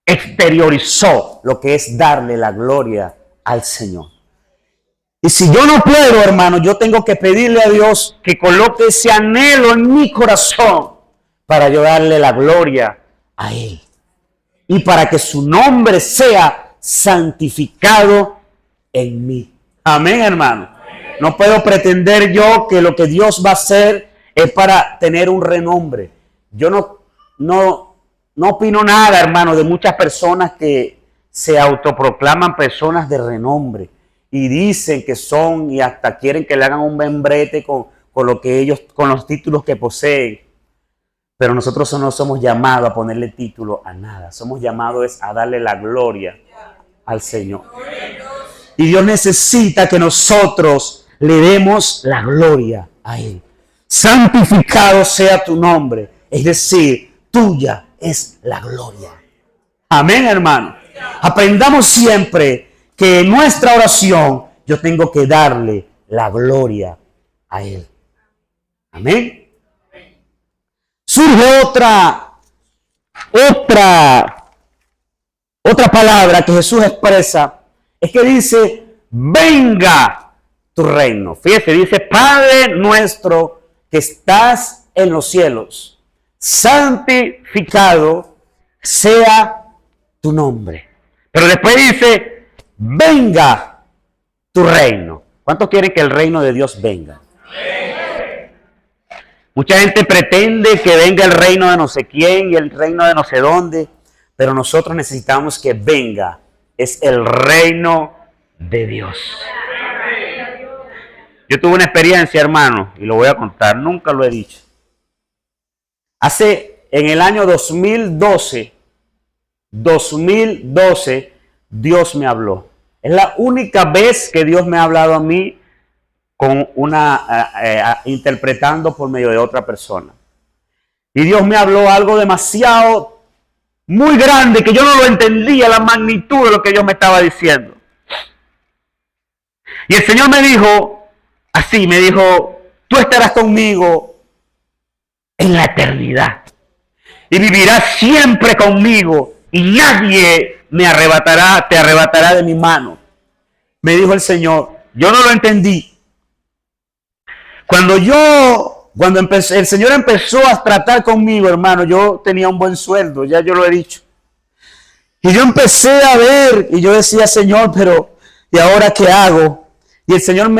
A: exteriorizó lo que es darle la gloria al Señor. Y si yo no puedo, hermano, yo tengo que pedirle a Dios que coloque ese anhelo en mi corazón para yo darle la gloria a Él. Y para que su nombre sea santificado en mí. Amén, hermano. No puedo pretender yo que lo que Dios va a hacer es para tener un renombre. Yo no opino nada, hermano, de muchas personas que se autoproclaman personas de renombre y dicen que son y hasta quieren que le hagan un membrete con lo que ellos, con los títulos que poseen. Pero nosotros no somos llamados a ponerle título a nada. Somos llamados a darle la gloria al Señor. Y Dios necesita que nosotros le demos la gloria a Él. Santificado sea tu nombre. Es decir, tuya es la gloria. Amén, hermano. Aprendamos siempre que en nuestra oración yo tengo que darle la gloria a Él. Amén. Surge otra palabra que Jesús expresa, es que dice, venga tu reino. Fíjese, dice, Padre nuestro que estás en los cielos, santificado sea tu nombre. Pero después dice, venga tu reino. ¿Cuántos quieren que el reino de Dios venga? Mucha gente pretende que venga el reino de no sé quién y el reino de no sé dónde, pero nosotros necesitamos que venga. Es el reino de Dios. Yo tuve una experiencia, hermano, y lo voy a contar, nunca lo he dicho. En el año 2012, Dios me habló. Es la única vez que Dios me ha hablado a mí con interpretando por medio de otra persona. Y Dios me habló algo demasiado, muy grande, que yo no lo entendía, la magnitud de lo que Dios me estaba diciendo. Y el Señor me dijo, así, me dijo, tú estarás conmigo en la eternidad. Y vivirás siempre conmigo y nadie te arrebatará de mi mano. Me dijo el Señor, yo no lo entendí. Cuando el Señor empezó a tratar conmigo, hermano, yo tenía un buen sueldo, ya yo lo he dicho. Y yo empecé a ver, y yo decía, Señor, pero ¿y ahora qué hago? Y el Señor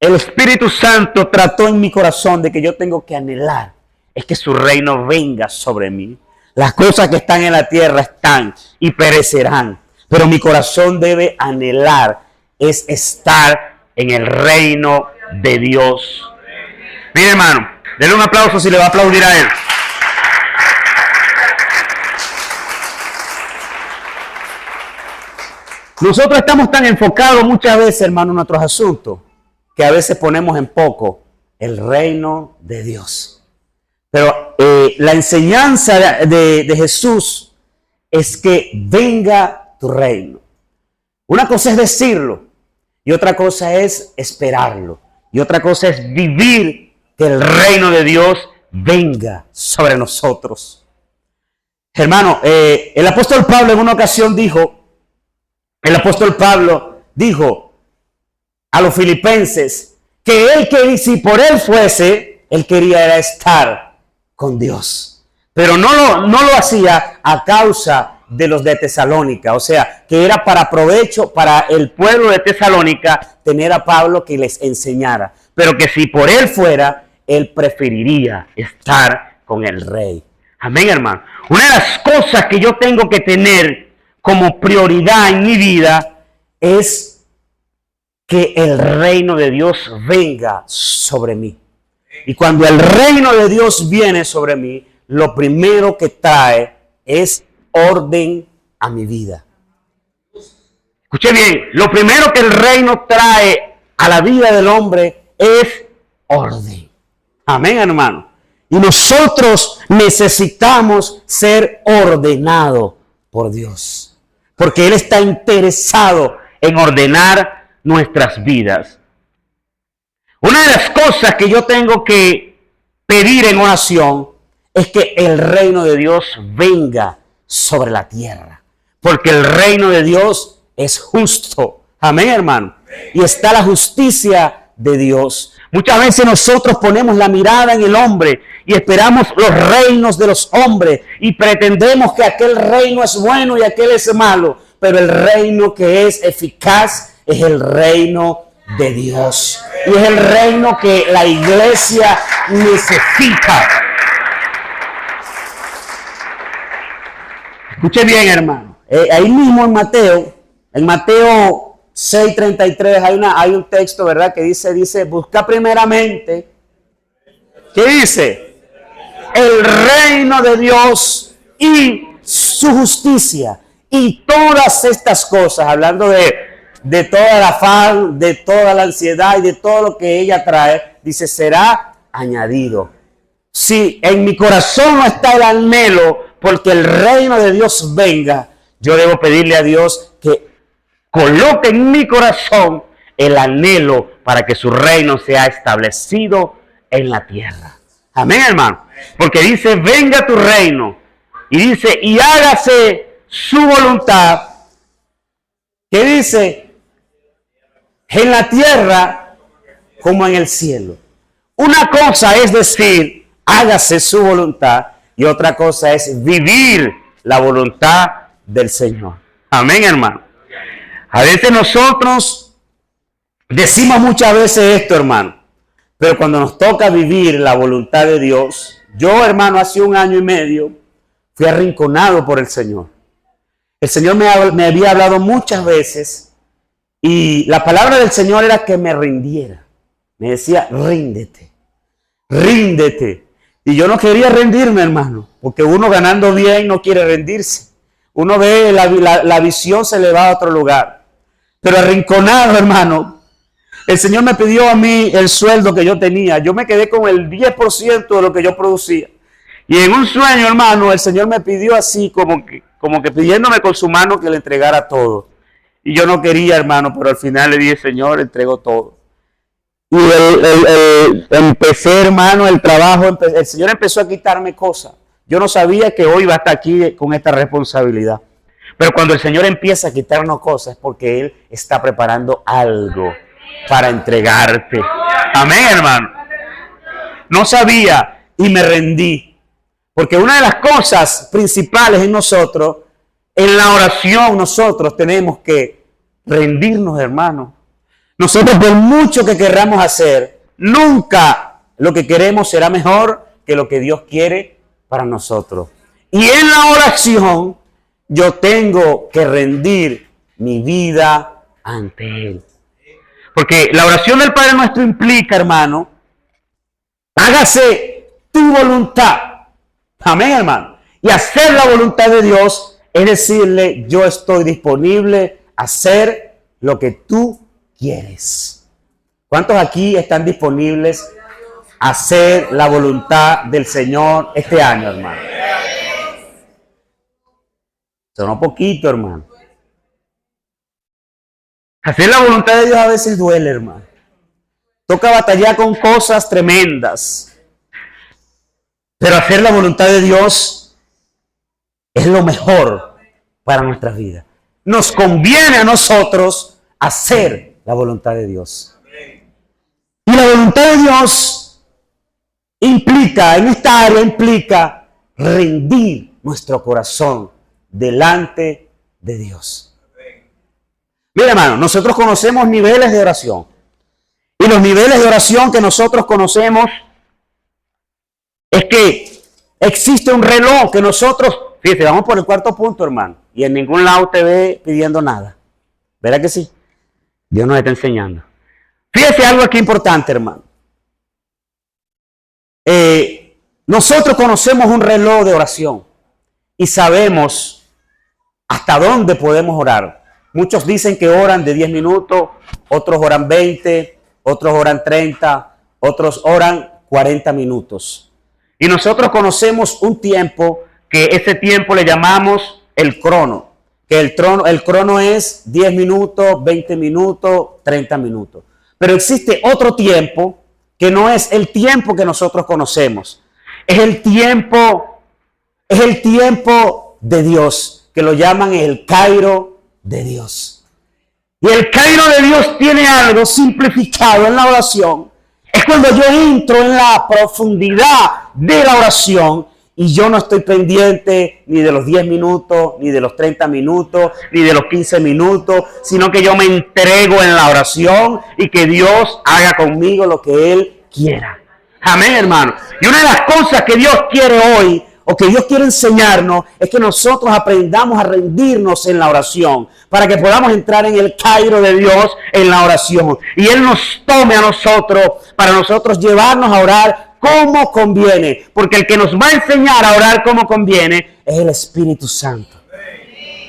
A: el Espíritu Santo trató en mi corazón de que yo tengo que anhelar, es que su reino venga sobre mí. Las cosas que están en la tierra están y perecerán, pero mi corazón debe anhelar, es estar en el reino de Dios. Mire, hermano, denle un aplauso si le va a aplaudir a Él. Nosotros estamos tan enfocados muchas veces, hermano, en nuestros asuntos, que a veces ponemos en poco el reino de Dios. Pero la enseñanza de Jesús es que venga tu reino. Una cosa es decirlo y otra cosa es esperarlo. Y otra cosa es vivir que el reino de Dios venga sobre nosotros. Hermano, el apóstol Pablo en una ocasión dijo a los filipenses que si por él fuese, él quería era estar con Dios. Pero no lo hacía a causa de los de Tesalónica, o sea, que era para provecho para el pueblo de Tesalónica tener a Pablo que les enseñara, pero que si por él fuera, él preferiría estar con el rey. Amén, hermano. Una de las cosas que yo tengo que tener como prioridad en mi vida es que el reino de Dios venga sobre mí. Y cuando el reino de Dios viene sobre mí, lo primero que trae es orden a mi vida. Escuche bien, lo primero que el reino trae a la vida del hombre es orden. Amén, hermano. Y nosotros necesitamos ser ordenados por Dios, porque Él está interesado en ordenar nuestras vidas. Una de las cosas que yo tengo que pedir en oración es que el reino de Dios venga sobre la tierra, porque el reino de Dios es justo. Amén, hermano. Y está la justicia de Dios. Muchas veces nosotros ponemos la mirada en el hombre y esperamos los reinos de los hombres y pretendemos que aquel reino es bueno y aquel es malo, pero el reino que es eficaz es el reino de Dios. Y es el reino que la iglesia necesita. Escuche bien, hermano. Ahí mismo en Mateo 6:33 hay un texto, ¿verdad? Que dice, busca primeramente, ¿qué dice? El reino de Dios y su justicia. Y todas estas cosas, hablando de toda la afán, de toda la ansiedad y de todo lo que ella trae, dice, será añadido. Si en mi corazón no está el anhelo porque el reino de Dios venga, yo debo pedirle a Dios que coloque en mi corazón el anhelo para que su reino sea establecido en la tierra. Amén, hermano. Porque dice, venga tu reino. Y dice, y hágase su voluntad. ¿Qué dice? En la tierra como en el cielo. Una cosa es decir, hágase su voluntad, y otra cosa es vivir la voluntad del Señor. Amén, hermano. A veces nosotros decimos muchas veces esto, hermano, pero cuando nos toca vivir la voluntad de Dios, yo, hermano, hace 1 año y medio fui arrinconado por el Señor. El Señor me había hablado muchas veces y la palabra del Señor era que me rindiera. Me decía, ríndete, ríndete. Y yo no quería rendirme, hermano, porque uno ganando bien no quiere rendirse. Uno ve la visión, se le va a otro lugar. Pero arrinconado, hermano, el Señor me pidió a mí el sueldo que yo tenía. Yo me quedé con el 10% de lo que yo producía. Y en un sueño, hermano, el Señor me pidió así, como que pidiéndome con su mano que le entregara todo. Y yo no quería, hermano, pero al final le dije, Señor, entrego todo. Y empecé, hermano, el trabajo, el Señor empezó a quitarme cosas. Yo no sabía que hoy iba a estar aquí con esta responsabilidad. Pero cuando el Señor empieza a quitarnos cosas es porque Él está preparando algo para entregarte. Amén, hermano. No sabía y me rendí. Porque una de las cosas principales en nosotros, en la oración, nosotros tenemos que rendirnos, hermano. Nosotros, por mucho que queramos hacer, nunca lo que queremos será mejor que lo que Dios quiere para nosotros. Y en la oración, yo tengo que rendir mi vida ante Él. Porque la oración del Padre Nuestro implica, hermano, hágase tu voluntad. Amén, hermano. Y hacer la voluntad de Dios es decirle, yo estoy disponible a hacer lo que tú quieres. ¿Cuántos aquí están disponibles a hacer la voluntad del Señor este año, hermano? Sonó poquito, hermano. Hacer la voluntad de Dios a veces duele, hermano. Toca batallar con cosas tremendas. Pero hacer la voluntad de Dios es lo mejor para nuestras vidas. Nos conviene a nosotros hacer la voluntad de Dios. Y la voluntad de Dios implica, en esta área implica rendir nuestro corazón delante de Dios. Mira, hermano, nosotros conocemos niveles de oración. Y los niveles de oración que nosotros conocemos es que existe un reloj que nosotros, fíjate, vamos por el 4.º punto, hermano, y en ningún lado te ve pidiendo nada. ¿Verdad que sí? Dios nos está enseñando. Fíjate algo aquí importante, hermano. Nosotros conocemos un reloj de oración y sabemos hasta dónde podemos orar. Muchos dicen que oran de 10 minutos, otros oran 20, otros oran 30, otros oran 40 minutos. Y nosotros conocemos un tiempo que ese tiempo le llamamos el crono. Que el crono es 10 minutos, 20 minutos, 30 minutos. Pero existe otro tiempo que no es el tiempo que nosotros conocemos. Es el tiempo de Dios, que lo llaman el Cairo de Dios. Y el Cairo de Dios tiene algo simplificado en la oración. Es cuando yo entro en la profundidad de la oración Y yo no estoy pendiente ni de los 10 minutos, ni de los 30 minutos, ni de los 15 minutos, sino que yo me entrego en la oración y que Dios haga conmigo lo que Él quiera. Amén, hermano. Y una de las cosas que Dios quiere hoy, o que Dios quiere enseñarnos, es que nosotros aprendamos a rendirnos en la oración, para que podamos entrar en el Cairo de Dios en la oración. Y Él nos tome a nosotros, para nosotros llevarnos a orar como conviene, porque el que nos va a enseñar a orar como conviene es el Espíritu Santo.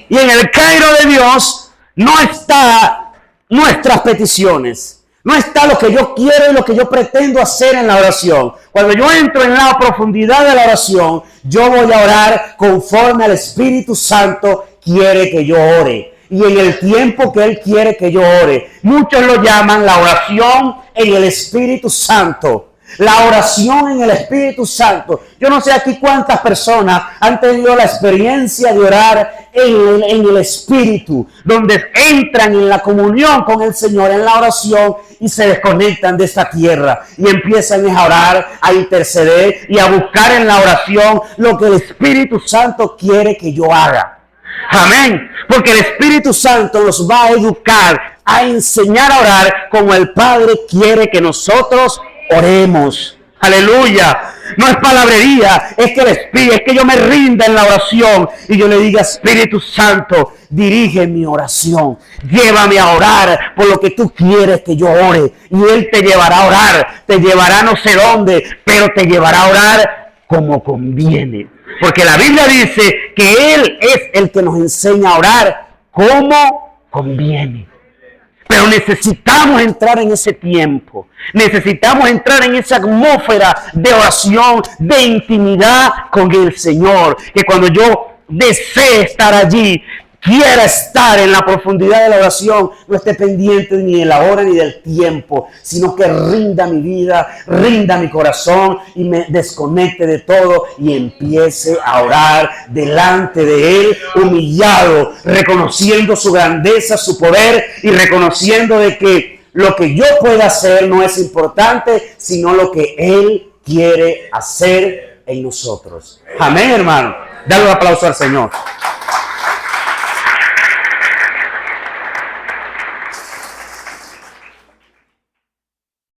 A: Y en el Cairo de Dios no está nuestras peticiones, no está lo que yo quiero y lo que yo pretendo hacer en la oración. Cuando yo entro en la profundidad de la oración, yo voy a orar conforme al Espíritu Santo quiere que yo ore. Y en el tiempo que Él quiere que yo ore. Muchos lo llaman la oración en el Espíritu Santo. La oración en el Espíritu Santo. Yo no sé aquí cuántas personas han tenido la experiencia de orar en el Espíritu, donde entran en la comunión con el Señor, en la oración, y se desconectan de esta tierra y empiezan a orar, a interceder y a buscar en la oración lo que el Espíritu Santo quiere que yo haga. Amén. Porque el Espíritu Santo nos va a educar, a enseñar a orar como el Padre quiere que nosotros oremos. Aleluya. No es palabrería, es que yo me rinda en la oración y yo le diga: Espíritu Santo, dirige mi oración, llévame a orar por lo que tú quieres que yo ore. Y Él te llevará a orar, te llevará no sé dónde, pero te llevará a orar como conviene. Porque la Biblia dice que Él es el que nos enseña a orar como conviene. Pero necesitamos entrar en ese tiempo. Necesitamos entrar en esa atmósfera de oración, de intimidad con el Señor. Que cuando yo desee estar allí, quiera estar en la profundidad de la oración, no esté pendiente ni de la hora ni del tiempo, sino que rinda mi vida, rinda mi corazón y me desconecte de todo y empiece a orar delante de Él, humillado, reconociendo su grandeza, su poder y reconociendo de que lo que yo pueda hacer no es importante, sino lo que Él quiere hacer en nosotros. Amén, hermano. Dale un aplauso al Señor.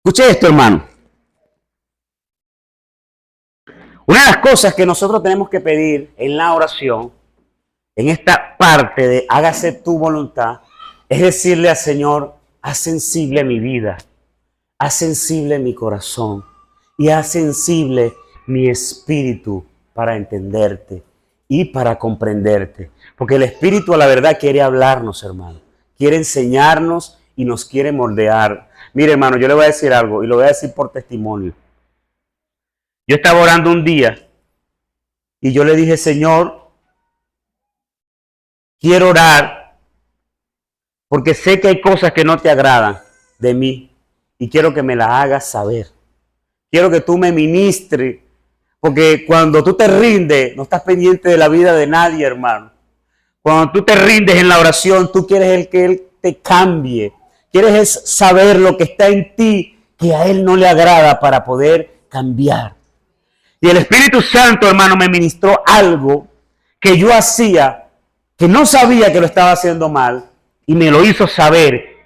A: Escuche esto, hermano. Una de las cosas que nosotros tenemos que pedir en la oración, en esta parte de hágase tu voluntad, es decirle al Señor: haz sensible mi vida, haz sensible mi corazón y haz sensible mi espíritu para entenderte y para comprenderte. Porque el Espíritu a la verdad quiere hablarnos, hermano. Quiere enseñarnos y nos quiere moldear. Mire, hermano, yo le voy a decir algo y lo voy a decir por testimonio. Yo estaba orando un día y yo le dije: Señor, quiero orar porque sé que hay cosas que no te agradan de mí y quiero que me las hagas saber. Quiero que tú me ministres, porque cuando tú te rindes, no estás pendiente de la vida de nadie, hermano. Cuando tú te rindes en la oración, tú quieres que Él te cambie. Quieres saber lo que está en ti que a Él no le agrada para poder cambiar. Y el Espíritu Santo, hermano, me ministró algo que yo hacía, que no sabía que lo estaba haciendo mal, y me lo hizo saber.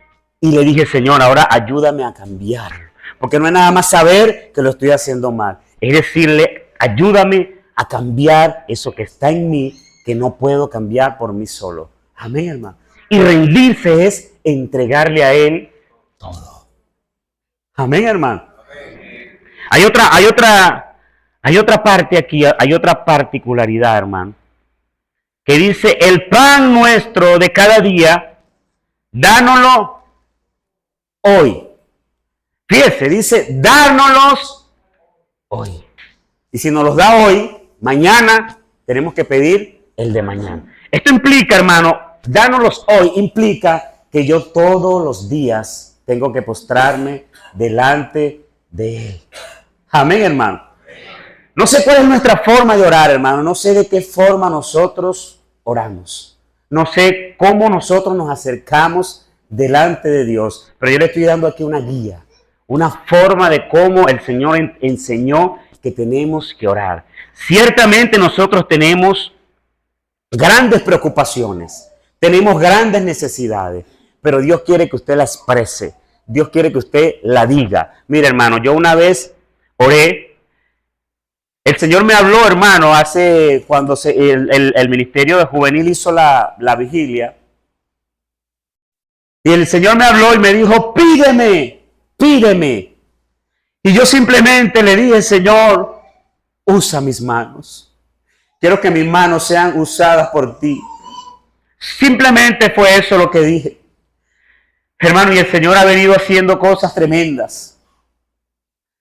A: Y le dije: Señor, ahora ayúdame a cambiarlo. Porque no es nada más saber que lo estoy haciendo mal. Es decirle: ayúdame a cambiar eso que está en mí, que no puedo cambiar por mí solo. Amén, hermano. Y rendirse es entregarle a Él todo. Amén, hermano. Hay otra parte aquí, hay otra particularidad, hermano, que dice: el pan nuestro de cada día, dánoslo hoy. Fíjese, dice: dárnoslos hoy. Y si nos los da hoy, mañana tenemos que pedir el de mañana. Esto implica, hermano, dárnoslos hoy implica que yo todos los días tengo que postrarme delante de Él. Amén, hermano. No sé cuál es nuestra forma de orar, hermano. No sé de qué forma nosotros oramos. No sé cómo nosotros nos acercamos delante de Dios. Pero yo le estoy dando aquí una guía, una forma de cómo el Señor enseñó que tenemos que orar. Ciertamente nosotros tenemos grandes preocupaciones, tenemos grandes necesidades, pero Dios quiere que usted la exprese, Dios quiere que usted la diga. Mira, hermano, yo una vez oré, el Señor me habló, hermano, cuando el Ministerio de Juvenil hizo la vigilia, y el Señor me habló y me dijo, pídeme, pídeme. Y yo simplemente le dije, Señor, usa mis manos. Quiero que mis manos sean usadas por ti. Simplemente fue eso lo que dije. Hermano, y el Señor ha venido haciendo cosas tremendas.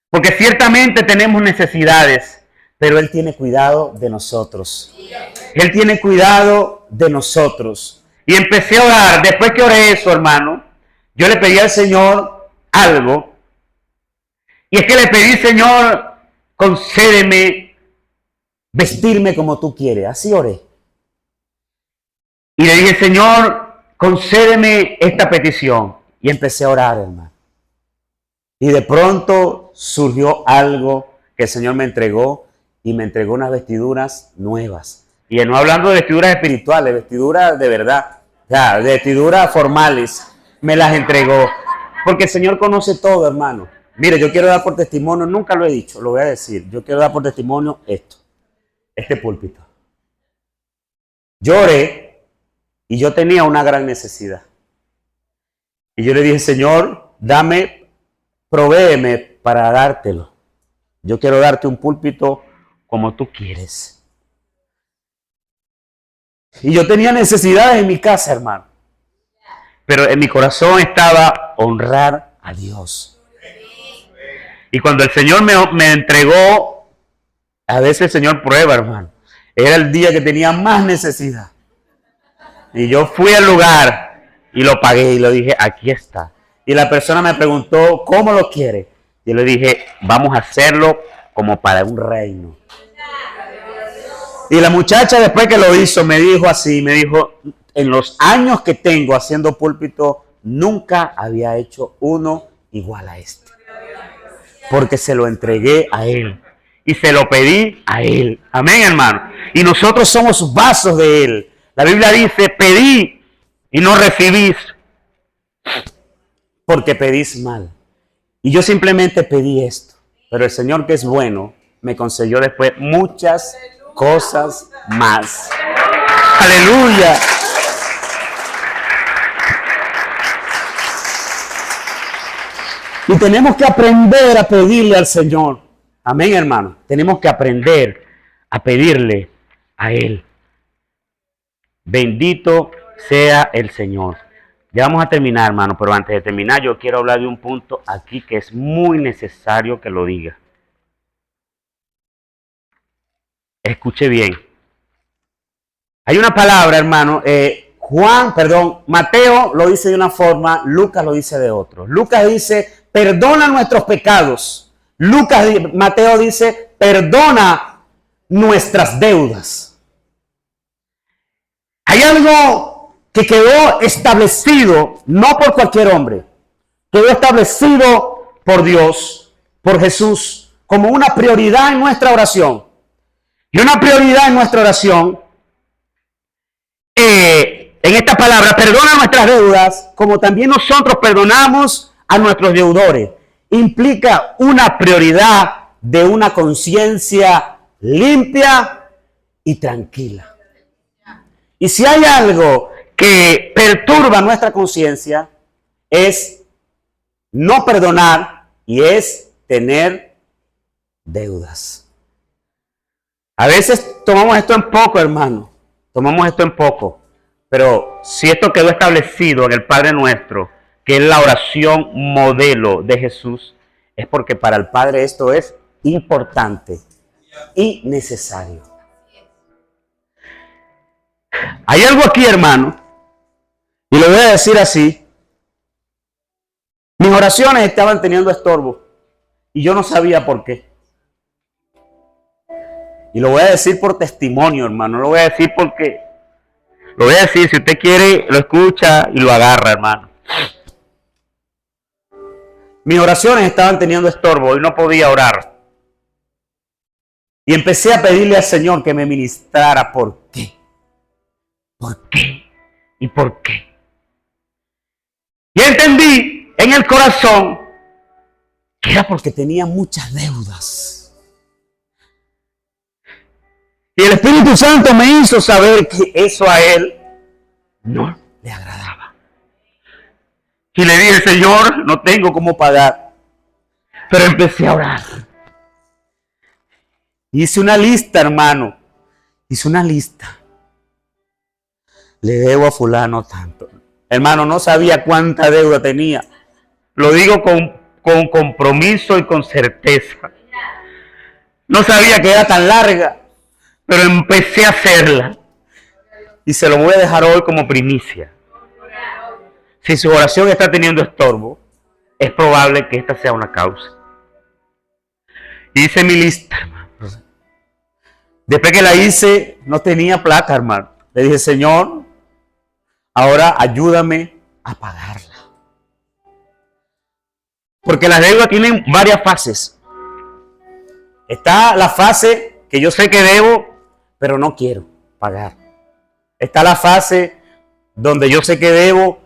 A: Porque ciertamente tenemos necesidades, pero Él tiene cuidado de nosotros. Él tiene cuidado de nosotros. Y empecé a orar. Después que oré eso, hermano, yo le pedí al Señor algo. Y es que le pedí, Señor, concédeme vestirme como tú quieres. Así oré. Y le dije, Señor, concédeme esta petición. Y empecé a orar, hermano. Y de pronto surgió algo que el Señor me entregó. Y me entregó unas vestiduras nuevas. Y no hablando de vestiduras espirituales, vestiduras de verdad. Ya, de vestiduras formales. Me las entregó. Porque el Señor conoce todo, hermano. Mire, yo quiero dar por testimonio, nunca lo he dicho, lo voy a decir. Yo quiero dar por testimonio este púlpito. Yo oré y yo tenía una gran necesidad. Y yo le dije, Señor, provéeme para dártelo. Yo quiero darte un púlpito como tú quieres. Y yo tenía necesidades en mi casa, hermano. Pero en mi corazón estaba honrar a Dios. Y cuando el Señor me entregó, a veces el Señor prueba, hermano. Era el día que tenía más necesidad. Y yo fui al lugar y lo pagué y lo dije, aquí está. Y la persona me preguntó, ¿cómo lo quiere? Yo le dije, vamos a hacerlo como para un reino. Y la muchacha después que lo hizo me dijo así, me dijo, en los años que tengo haciendo púlpito, nunca había hecho uno igual a este. Porque se lo entregué a Él. Y se lo pedí a Él. Amén, hermano. Y nosotros somos vasos de Él. La Biblia dice, pedí y no recibís. Porque pedís mal. Y yo simplemente pedí esto. Pero el Señor, que es bueno, me concedió después muchas cosas más. Aleluya. Y tenemos que aprender a pedirle al Señor. Amén, hermano. Tenemos que aprender a pedirle a Él. Bendito sea el Señor. Ya vamos a terminar, hermano, pero antes de terminar yo quiero hablar de un punto aquí que es muy necesario que lo diga. Escuche bien. Hay una palabra, hermano, Mateo lo dice de una forma, Lucas lo dice de otro. Lucas dice, perdona nuestros pecados. Mateo dice, perdona nuestras deudas. Hay algo que quedó establecido, no por cualquier hombre, quedó establecido por Dios, por Jesús, como una prioridad en nuestra oración. Y una prioridad en nuestra oración, en esta palabra, perdona nuestras deudas, como también nosotros perdonamos a nuestros deudores, implica una prioridad de una conciencia limpia y tranquila. Y si hay algo que perturba nuestra conciencia, es no perdonar y es tener deudas. A veces tomamos esto en poco, hermano. Tomamos esto en poco. Pero si esto quedó establecido en el Padre Nuestro, que es la oración modelo de Jesús, es porque para el Padre esto es importante y necesario. Hay algo aquí, hermano, y lo voy a decir así. Mis oraciones estaban teniendo estorbo y yo no sabía por qué. Y lo voy a decir por testimonio, hermano. No lo voy a decir porque... Lo voy a decir, si usted quiere, lo escucha y lo agarra, hermano. Mis oraciones estaban teniendo estorbo y no podía orar. Y empecé a pedirle al Señor que me ministrara. ¿Por qué? ¿Por qué? ¿Y por qué? Y entendí en el corazón que era porque tenía muchas deudas. Y el Espíritu Santo me hizo saber que eso a Él no le agradaba. Y le dije, Señor, no tengo cómo pagar. Pero empecé a orar. Hice una lista, hermano. Hice una lista. Le debo a fulano tanto. Hermano, no sabía cuánta deuda tenía. Lo digo con compromiso y con certeza. No sabía que era tan larga, pero empecé a hacerla. Y se lo voy a dejar hoy como primicia. Si su oración está teniendo estorbo, es probable que esta sea una causa. Hice mi lista, hermano. Después que la hice, no tenía plata, hermano. Le dije, Señor, ahora ayúdame a pagarla. Porque las deudas tienen varias fases. Está la fase que yo sé que debo, pero no quiero pagar. Está la fase donde yo sé que debo,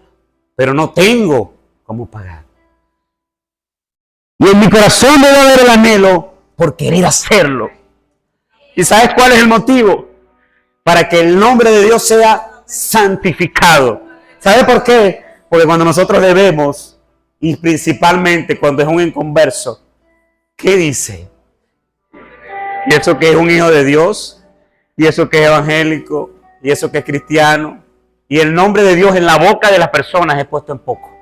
A: pero no tengo cómo pagar. Y en mi corazón debe haber el anhelo por querer hacerlo. ¿Y sabes cuál es el motivo? Para que el nombre de Dios sea santificado. ¿Sabes por qué? Porque cuando nosotros debemos, y principalmente cuando es un inconverso, ¿qué dice? Y eso que es un hijo de Dios, y eso que es evangélico, y eso que es cristiano, y el nombre de Dios en la boca de las personas es puesto en poco.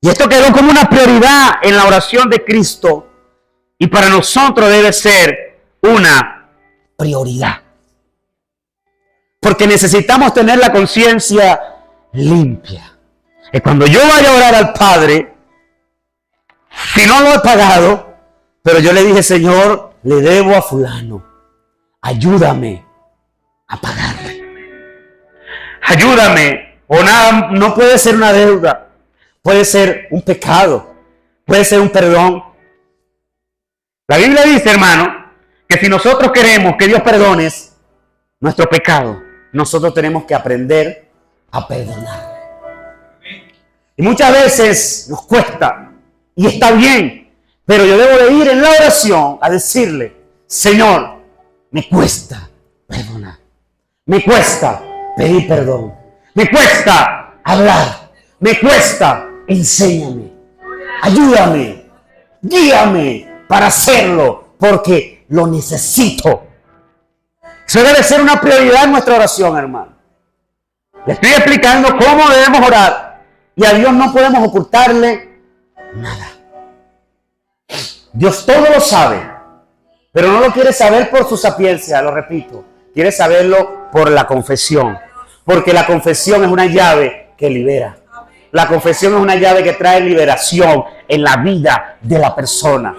A: Y esto quedó como una prioridad en la oración de Cristo, y para nosotros debe ser una prioridad. Porque necesitamos tener la conciencia limpia. Y cuando yo vaya a orar al Padre, si no lo he pagado, pero yo le dije, Señor, le debo a fulano, ayúdame a pagarle. Ayúdame. O nada, no puede ser una deuda, puede ser un pecado, puede ser un perdón. La Biblia dice, hermano, que si nosotros queremos que Dios perdone nuestro pecado, nosotros tenemos que aprender a perdonar. Y muchas veces nos cuesta, y está bien, pero yo debo de ir en la oración a decirle, Señor, me cuesta perdonar, me cuesta pedir perdón, me cuesta hablar, me cuesta, enséñame, ayúdame, guíame para hacerlo, porque lo necesito. Eso debe ser una prioridad en nuestra oración, hermano. Le estoy explicando cómo debemos orar. Y a Dios no podemos ocultarle nada. Dios todo lo sabe. Pero no lo quiere saber por su sapiencia, lo repito. Quiere saberlo por la confesión. Porque la confesión es una llave que libera. La confesión es una llave que trae liberación en la vida de la persona.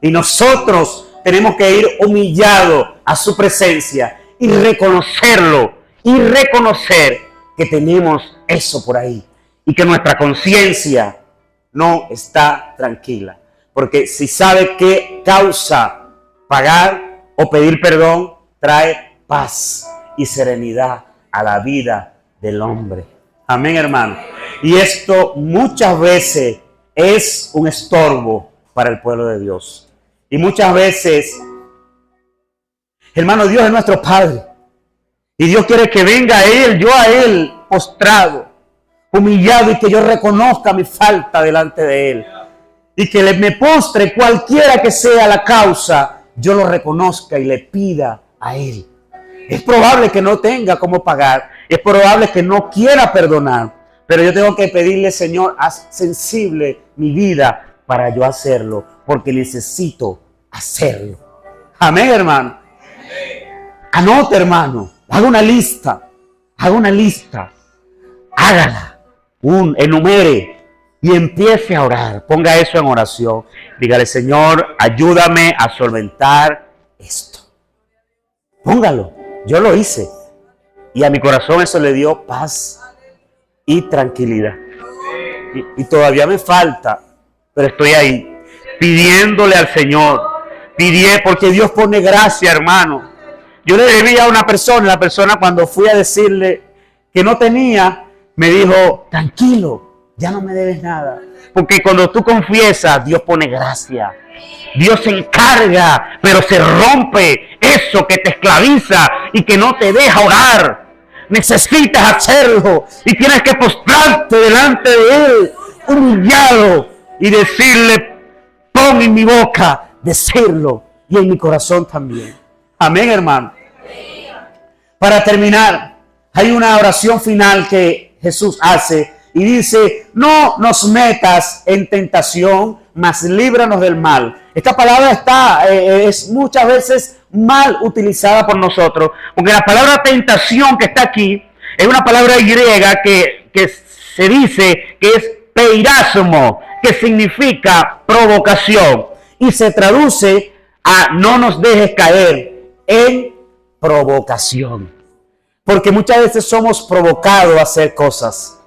A: Y nosotros tenemos que ir humillados a su presencia y reconocerlo. Y reconocer que tenemos eso por ahí. Y que nuestra conciencia no está tranquila. Porque si sabe qué causa pagar o pedir perdón, trae paz y serenidad a la vida del hombre. Amén, hermano. Y esto muchas veces es un estorbo para el pueblo de Dios. Y muchas veces, hermano, Dios es nuestro Padre. Y Dios quiere que venga a Él, yo a Él, postrado, humillado, y que yo reconozca mi falta delante de Él. Y que me postre, cualquiera que sea la causa, yo lo reconozca y le pida a Él. Es probable que no tenga cómo pagar, es probable que no quiera perdonar, pero yo tengo que pedirle, Señor, haz sensible mi vida para yo hacerlo, porque necesito hacerlo. Amén, hermano. Anote, hermano, haga una lista, hágala, enumere y empiece a orar. Ponga eso en oración. Dígale, Señor, ayúdame a solventar esto. Póngalo. Yo lo hice. Y a mi corazón eso le dio paz y tranquilidad. Y todavía me falta, pero estoy ahí, pidiéndole al Señor porque Dios pone gracia, hermano. Yo le debí a una persona, la persona cuando fui a decirle que no tenía, me dijo, tranquilo, ya no me debes nada. Porque cuando tú confiesas, Dios pone gracia. Dios se encarga, pero se rompe eso que te esclaviza y que no te deja orar. Necesitas hacerlo y tienes que postrarte delante de Él, humillado, y decirle, pon en mi boca decirlo y en mi corazón también. Amén, hermano. Para terminar, hay una oración final que Jesús hace y dice, no nos metas en tentación, mas líbranos del mal. Esta palabra es muchas veces mal utilizada por nosotros, porque la palabra tentación que está aquí es una palabra griega que se dice que es peirasmo, que significa provocación, y se traduce a no nos dejes caer en provocación. Porque muchas veces somos provocados a hacer cosas.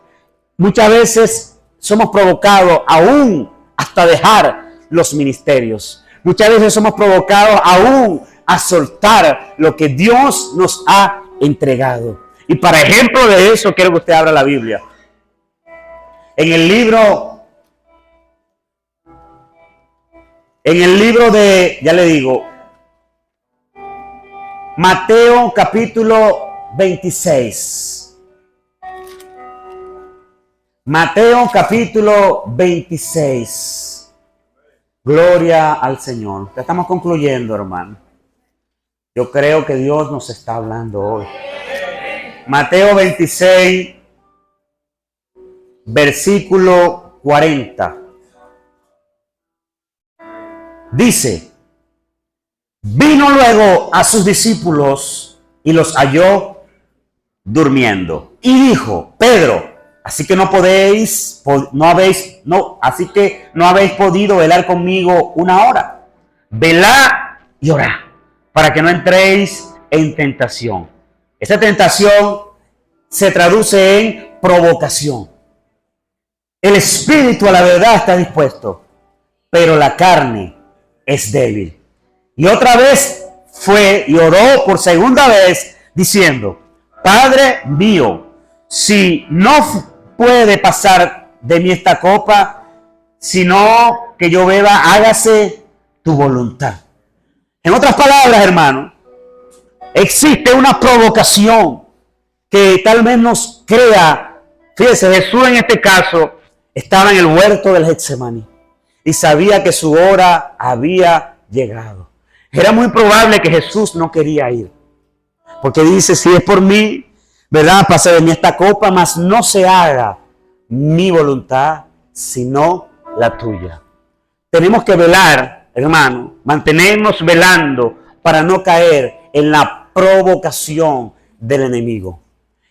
A: Muchas veces somos provocados aún hasta dejar los ministerios. Muchas veces somos provocados aún a soltar lo que Dios nos ha entregado. Y para ejemplo de eso quiero que usted abra la Biblia. En el libro de, ya le digo, Mateo capítulo 26. Mateo capítulo 26. Gloria al Señor. Ya estamos concluyendo, hermano. Yo creo que Dios nos está hablando hoy. Mateo 26, versículo 40. Dice, vino luego a sus discípulos y los halló durmiendo. Y dijo, Pedro, así que no habéis podido velar conmigo una hora. Velad y orad, para que no entréis en tentación. Esta tentación se traduce en provocación. El espíritu a la verdad está dispuesto, pero la carne es débil. Y otra vez fue y oró por segunda vez, diciendo, Padre mío, si no puede pasar de mí esta copa, sino que yo beba, hágase tu voluntad. En otras palabras, hermano, existe una provocación que tal vez nos crea. Fíjese, Jesús en este caso estaba en el huerto del Getsemaní y sabía que su hora había llegado. Era muy probable que Jesús no quería ir, porque dice, si es por mí, ¿verdad? Pase de mí esta copa, mas no se haga mi voluntad, sino la tuya. Tenemos que velar, hermano, mantenernos velando para no caer en la provocación del enemigo.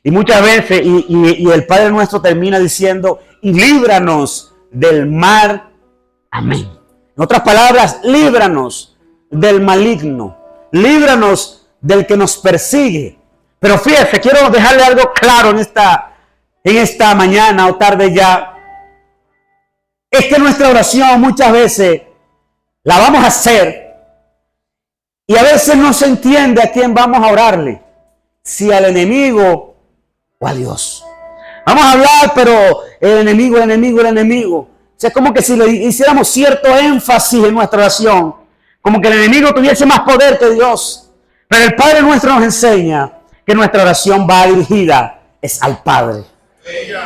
A: Y muchas veces, y el Padre nuestro termina diciendo, y líbranos del mal. Amén. En otras palabras, líbranos del maligno. Líbranos del que nos persigue. Pero fíjese, quiero dejarle algo claro en esta mañana o tarde ya. Es que nuestra oración muchas veces la vamos a hacer y a veces no se entiende a quién vamos a orarle. Si al enemigo o a Dios. Vamos a hablar, pero el enemigo. O sea, es como que si le hiciéramos cierto énfasis en nuestra oración, como que el enemigo tuviese más poder que Dios. Pero el Padre nuestro nos enseña que nuestra oración va dirigida es al Padre.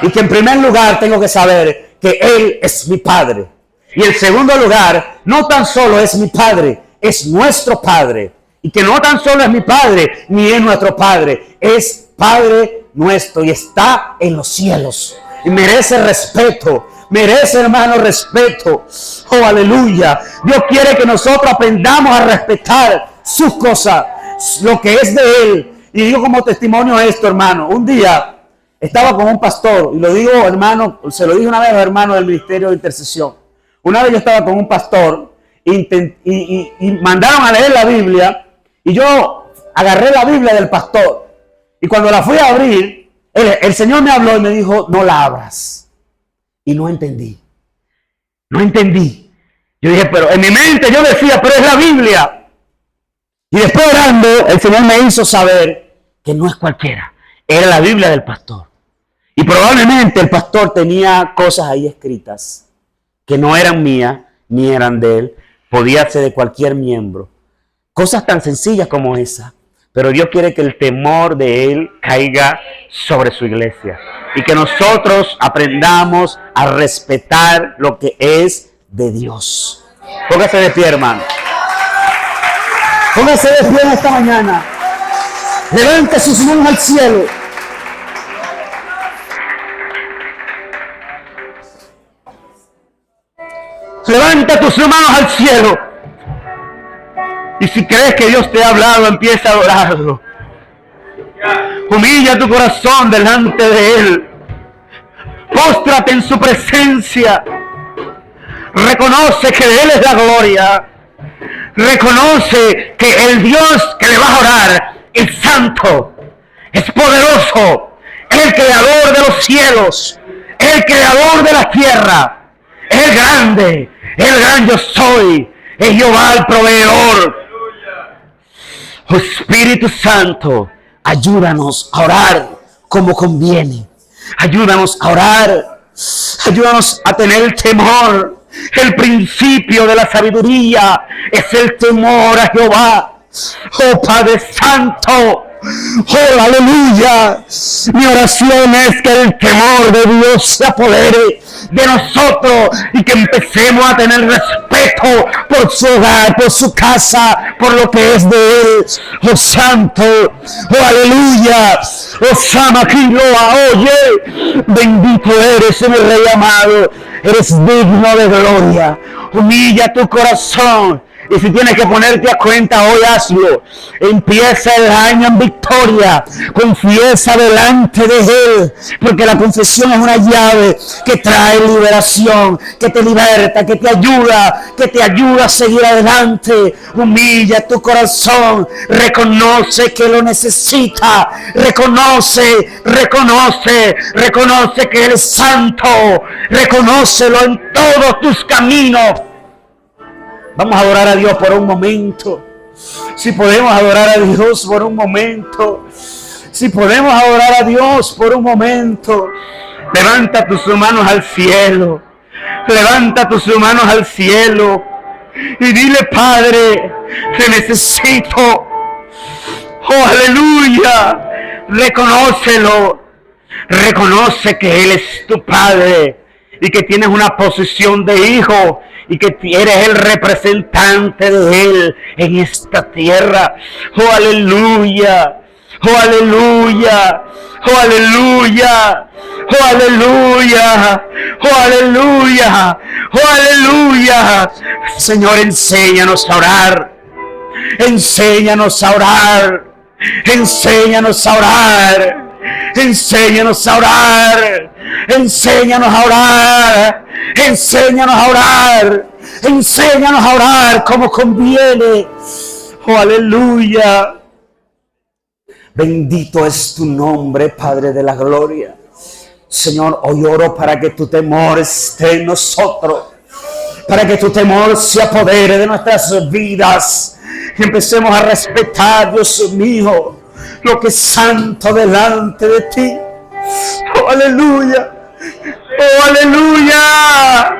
A: Y que en primer lugar tengo que saber que Él es mi Padre. Y en segundo lugar, no tan solo es mi Padre, es nuestro Padre. Y que no tan solo es mi Padre, ni es nuestro Padre, es Padre nuestro y está en los cielos. Y merece respeto, merece, hermano, respeto. Oh, aleluya. Dios quiere que nosotros aprendamos a respetar sus cosas, lo que es de Él. Y digo como testimonio esto, hermano. Un día estaba con un pastor, y lo digo, hermano, se lo dije una vez a los hermanos del Ministerio de Intercesión. Una vez yo estaba con un pastor y mandaron a leer la Biblia, y yo agarré la Biblia del pastor. Y cuando la fui a abrir, el Señor me habló y me dijo, no la abras. Y no entendí. Yo dije, pero en mi mente yo decía, pero es la Biblia. Y después orando, el Señor me hizo saber que no es cualquiera, era la Biblia del pastor. Y probablemente el pastor tenía cosas ahí escritas que no eran mías, ni eran de él, podía ser de cualquier miembro. Cosas tan sencillas como esa. Pero Dios quiere que el temor de Él caiga sobre su iglesia. Y que nosotros aprendamos a respetar lo que es de Dios. Póngase de pie, hermano. Póngase de pie en esta mañana. Levante sus manos al cielo. Levanta tus manos al cielo. Y si crees que Dios te ha hablado, empieza a adorarlo. Humilla tu corazón delante de Él. Póstrate en su presencia. Reconoce que de Él es la gloria. Reconoce que el Dios que le va a orar es santo, es poderoso, el creador de los cielos, el creador de la tierra, el grande, el gran yo soy, es Jehová el proveedor. Oh, Espíritu Santo, ayúdanos a orar como conviene. Ayúdanos a orar. Ayúdanos a tener el temor. El principio de la sabiduría es el temor a Jehová. Oh Padre Santo. Oh, aleluya. Mi oración es que el temor de Dios se apodere de nosotros y que empecemos a tener respeto por su hogar, por su casa, por lo que es de Él. Oh Santo, oh aleluya, oh Samaquiloa, oye, bendito eres, mi Rey amado, eres digno de gloria. Humilla tu corazón. Y si tienes que ponerte a cuenta hoy, hazlo. Empieza el año en victoria. Confiesa delante de Él. Porque la confesión es una llave que trae liberación, que te liberta, que te ayuda a seguir adelante. Humilla tu corazón. Reconoce que lo necesita. Reconoce que Él es santo. Reconócelo en todos tus caminos. Vamos a adorar a Dios por un momento. Si podemos adorar a Dios por un momento. Si podemos adorar a Dios por un momento. Levanta tus manos al cielo. Levanta tus manos al cielo. Y dile, Padre, te necesito. Oh, aleluya. Reconócelo. Reconoce que Él es tu Padre. Y que tienes una posición de hijo. Y que eres el representante de Él en esta tierra. Oh, aleluya. Oh, aleluya. Oh, aleluya. Oh, aleluya. Oh, aleluya. Oh, aleluya. Señor, enséñanos a orar. Enséñanos a orar. Enséñanos a orar. Enséñanos a orar. Enséñanos a orar. Enséñanos a orar. Enséñanos a orar como conviene. Oh, aleluya. Bendito es tu nombre, Padre de la gloria. Señor, hoy oro para que tu temor esté en nosotros. Para que tu temor se apodere de nuestras vidas. Y empecemos a respetar, Dios mío, lo que es santo delante de ti. Oh, aleluya. Oh, aleluya.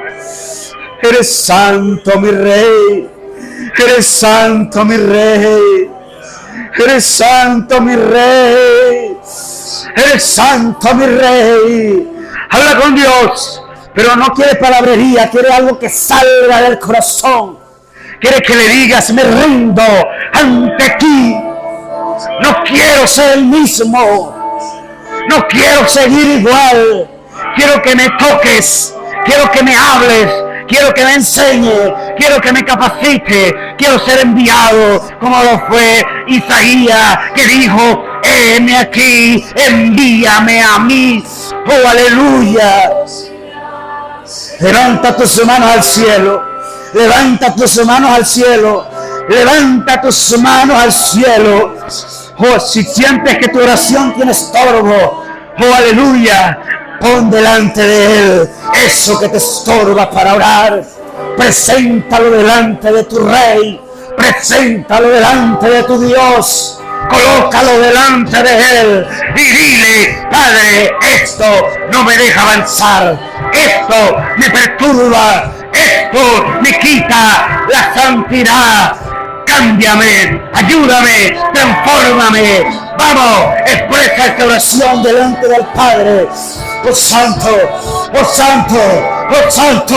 A: Eres santo, mi Rey. Eres santo, mi Rey. Eres santo, mi Rey. Eres santo, mi Rey. Habla con Dios, pero no quiere palabrería, quiere algo que salga del corazón. Quiere que le digas, me rindo ante ti. No quiero ser el mismo. No quiero seguir igual. Quiero que me toques. Quiero que me hables. Quiero que me enseñe. Quiero que me capacite. Quiero ser enviado como lo fue Isaías, que dijo, heme aquí, envíame a mí. Oh, aleluya. Levanta tus manos al cielo. Levanta tus manos al cielo. Levanta tus manos al cielo. Oh, si sientes que tu oración tiene estorbo, oh, aleluya, pon delante de Él eso que te estorba para orar. Preséntalo delante de tu Rey. Preséntalo delante de tu Dios. Colócalo delante de Él y dile: Padre, esto no me deja avanzar. Esto me perturba. Esto me quita la santidad. Cámbiame, ayúdame, transfórmame. Vamos, expresa esta oración delante del Padre. Oh Santo, oh Santo, oh Santo,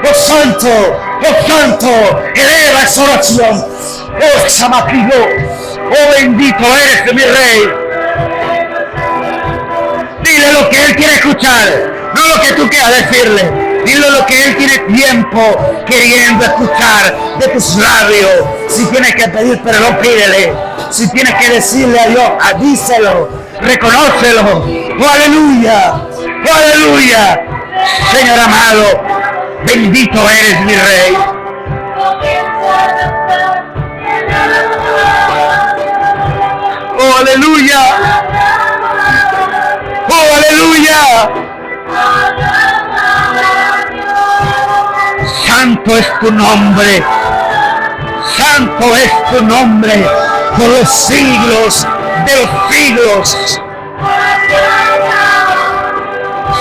A: oh Santo, oh Santo. Eleva esa oración. Oh Chamaquillo, oh bendito eres mi Rey. Dile lo que Él quiere escuchar, no lo que tú quieras decirle. Dile lo que Él tiene tiempo queriendo escuchar de tus labios. Si tienes que pedir perdón, pídele. Si tienes que decirle a Dios, díselo, reconócelo. ¡Oh, aleluya! ¡Oh, aleluya! Señor amado, bendito eres mi Rey. ¡Oh, aleluya! ¡Oh, aleluya! Santo es tu nombre. Santo es tu nombre por los siglos de los siglos.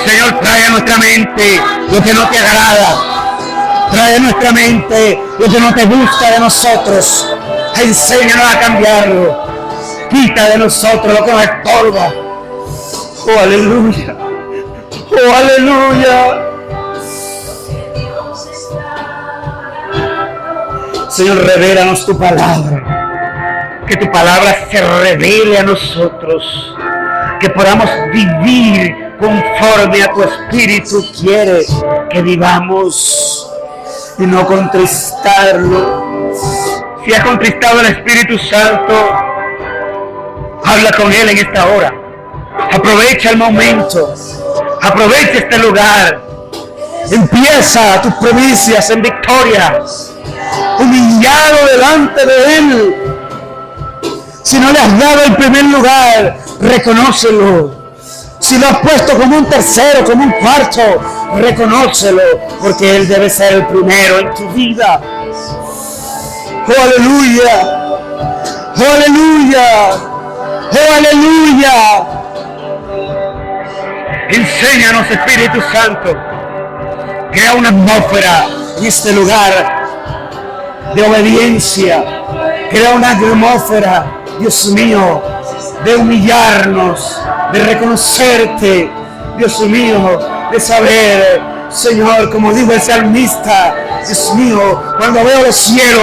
A: Señor, trae a nuestra mente lo que no te agrada. Trae a nuestra mente lo que no te gusta de nosotros. Enséñanos a cambiarlo. Quita de nosotros lo que nos estorba. Oh, aleluya. Oh, aleluya. Señor, revélanos tu palabra. Que tu palabra se revele a nosotros. Que podamos vivir conforme a tu Espíritu quiere que vivamos. Y no contristarlo. Si has contristado al Espíritu Santo, habla con Él en esta hora. Aprovecha el momento. Aprovecha este lugar. Empieza tus primicias en victoria. Humillado delante de Él. Si no le has dado el primer lugar, reconócelo. Si lo has puesto como un tercero, como un cuarto, reconócelo, porque Él debe ser el primero en tu vida. ¡Oh, aleluya! ¡Oh, aleluya! ¡Oh, aleluya! Enséñanos, Espíritu Santo. Crea una atmósfera en este lugar de obediencia. Crea una atmósfera, Dios mío, de humillarnos, de reconocerte, Dios mío, de saber, Señor, como dijo el salmista, Dios mío, cuando veo los cielos,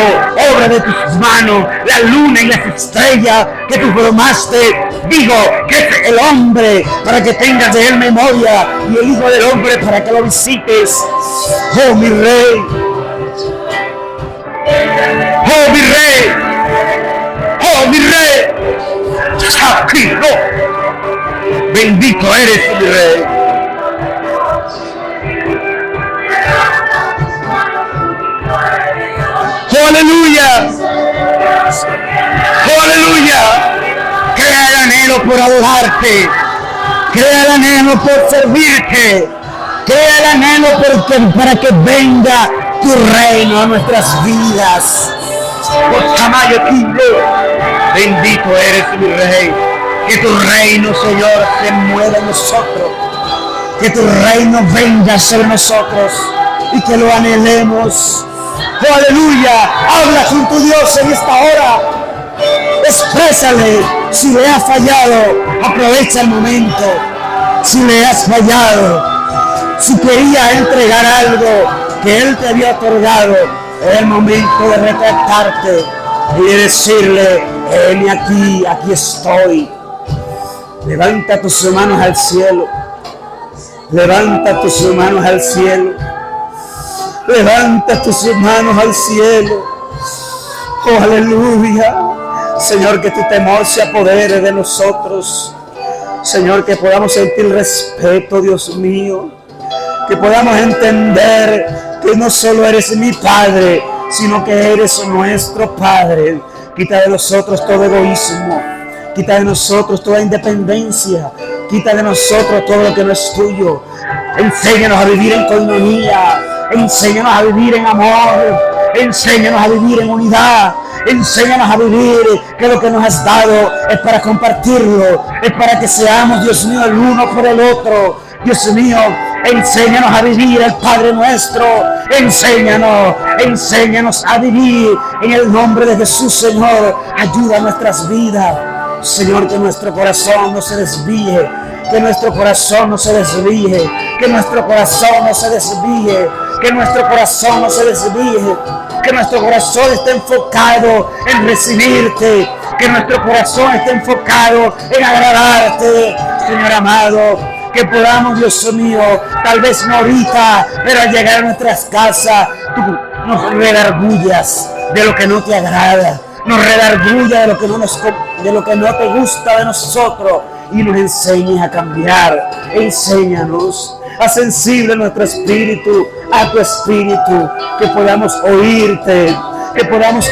A: obra de tus manos, la luna y las estrellas que tú formaste, digo que es el hombre para que tengas de él memoria y el Hijo del Hombre para que lo visites. Oh, mi Rey. Oh, mi Rey. Oh, mi Rey. Shakiro. Bendito eres, mi Rey. ¡Oh, aleluya! ¡Oh, aleluya! Crea el anhelo por adorarte. Crea el anhelo por servirte. Crea el anhelo para que venga tu reino a nuestras vidas. ¡Oh, Tamayo Quillo! Bendito eres, mi Rey. Que tu reino, Señor, se mueva en nosotros. Que tu reino venga sobre nosotros y que lo anhelemos. ¡Oh, aleluya! Habla con tu Dios en esta hora. Exprésale. Si le has fallado, aprovecha el momento. Si le has fallado, si querías entregar algo que Él te había otorgado, es el momento de retractarte y de decirle: heme aquí, aquí estoy. Levanta tus manos al cielo. Levanta tus manos al cielo. Levanta tus manos al cielo. Oh, aleluya. Señor, que tu temor se apodere de nosotros. Señor, que podamos sentir respeto, Dios mío. Que podamos entender que no solo eres mi Padre, sino que eres nuestro Padre. Quita de nosotros todo egoísmo. Quita de nosotros toda independencia. Quita de nosotros todo lo que no es tuyo. Enséñanos a vivir en coinonía. Enséñanos a vivir en amor. Enséñanos a vivir en unidad. Enséñanos a vivir que lo que nos has dado es para compartirlo. Es para que seamos, Dios mío, el uno por el otro. Dios mío, enséñanos a vivir el Padre Nuestro. Enséñanos a vivir en el nombre de Jesús, Señor. Ayuda a nuestras vidas. Señor, que nuestro corazón no se desvíe. Que nuestro corazón no se desvíe. Que nuestro corazón no se desvíe. Que nuestro corazón no se desvíe. Que nuestro corazón esté enfocado en recibirte. Que nuestro corazón esté enfocado en agradarte, Señor amado. Que podamos, Dios mío, tal vez no ahorita, pero al llegar a nuestras casas, tú nos redargullas de lo que no te agrada. Nos redargulla de lo que no te gusta de nosotros y nos enseñes a cambiar. Enséñanos. Haz sensible nuestro espíritu a tu espíritu, que podamos oírte, que podamos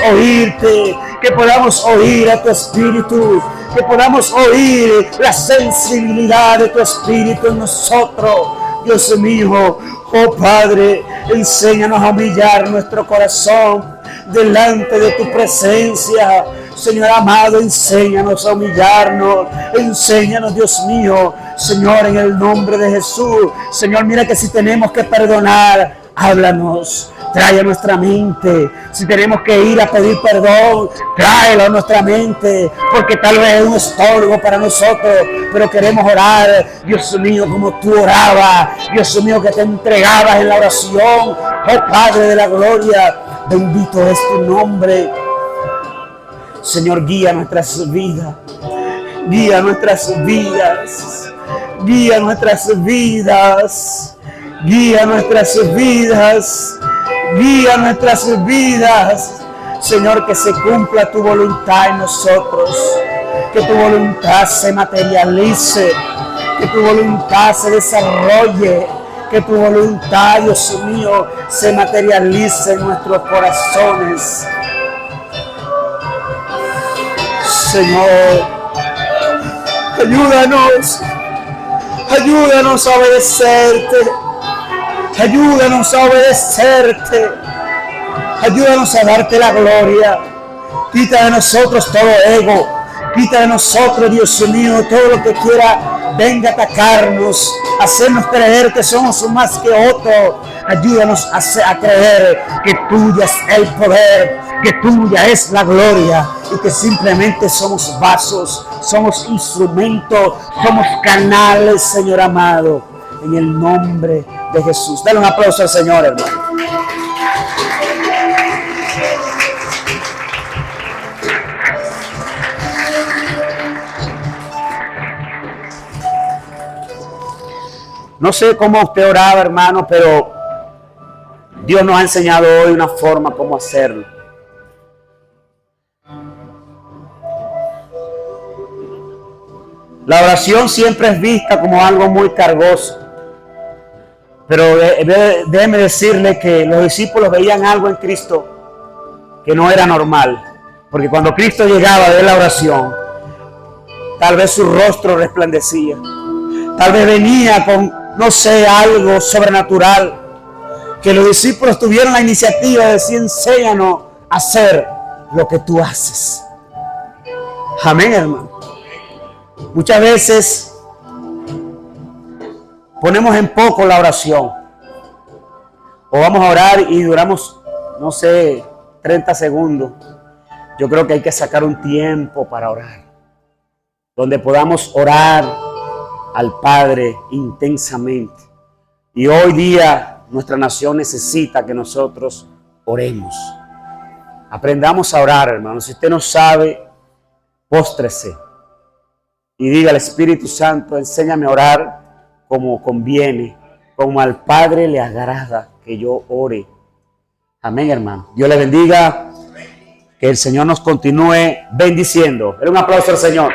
A: oír a tu espíritu, que podamos oír la sensibilidad de tu espíritu en nosotros. Dios mío, oh Padre, enséñanos a humillar nuestro corazón delante de tu presencia. Señor amado, enséñanos a humillarnos. Enséñanos, Dios mío, Señor, en el nombre de Jesús. Señor, mira que si tenemos que perdonar, háblanos. Trae a nuestra mente. Si tenemos que ir a pedir perdón, tráelo a nuestra mente, porque tal vez es un estorbo para nosotros, pero queremos orar, Dios mío, como tú orabas. Dios mío, que te entregabas en la oración. Oh Padre de la gloria, bendito es tu nombre. Señor, guía nuestras vidas. Guía nuestras vidas. Guía nuestras vidas. Guía nuestras vidas. Guía nuestras vidas. Señor, que se cumpla tu voluntad en nosotros. Que tu voluntad se materialice. Que tu voluntad se desarrolle. Que tu voluntad, Dios mío, se materialice en nuestros corazones. Señor, ayúdanos a obedecerte, ayúdanos a obedecerte, ayúdanos a darte la gloria. Quita de nosotros todo ego, quita de nosotros, Dios mío, todo lo que quiera venga a atacarnos, hacernos creer que somos más que otros. Ayúdanos a creer que tuya es el poder, que tuya es la gloria y que simplemente somos vasos, somos instrumentos, somos canales, Señor amado, en el nombre de Jesús. Dale un aplauso al Señor, hermano. No sé cómo usted oraba, hermano, pero Dios nos ha enseñado hoy una forma cómo hacerlo. La oración siempre es vista como algo muy cargoso. Pero déjeme decirle que los discípulos veían algo en Cristo que no era normal. Porque cuando Cristo llegaba de la oración, tal vez su rostro resplandecía. Tal vez venía con, no sé, algo sobrenatural. Que los discípulos tuvieron la iniciativa de decir, enséñanos a hacer lo que tú haces. Amén, hermano. Muchas veces ponemos en poco la oración. O vamos a orar y duramos, no sé, 30 segundos. Yo creo que hay que sacar un tiempo para orar. Donde podamos orar al Padre intensamente. Y hoy día nuestra nación necesita que nosotros oremos. Aprendamos a orar, hermano. Si usted no sabe, póstrese y diga al Espíritu Santo, enséñame a orar como conviene, como al Padre le agrada que yo ore. Amén, hermano. Dios le bendiga. Que el Señor nos continúe bendiciendo. Dale un aplauso al Señor.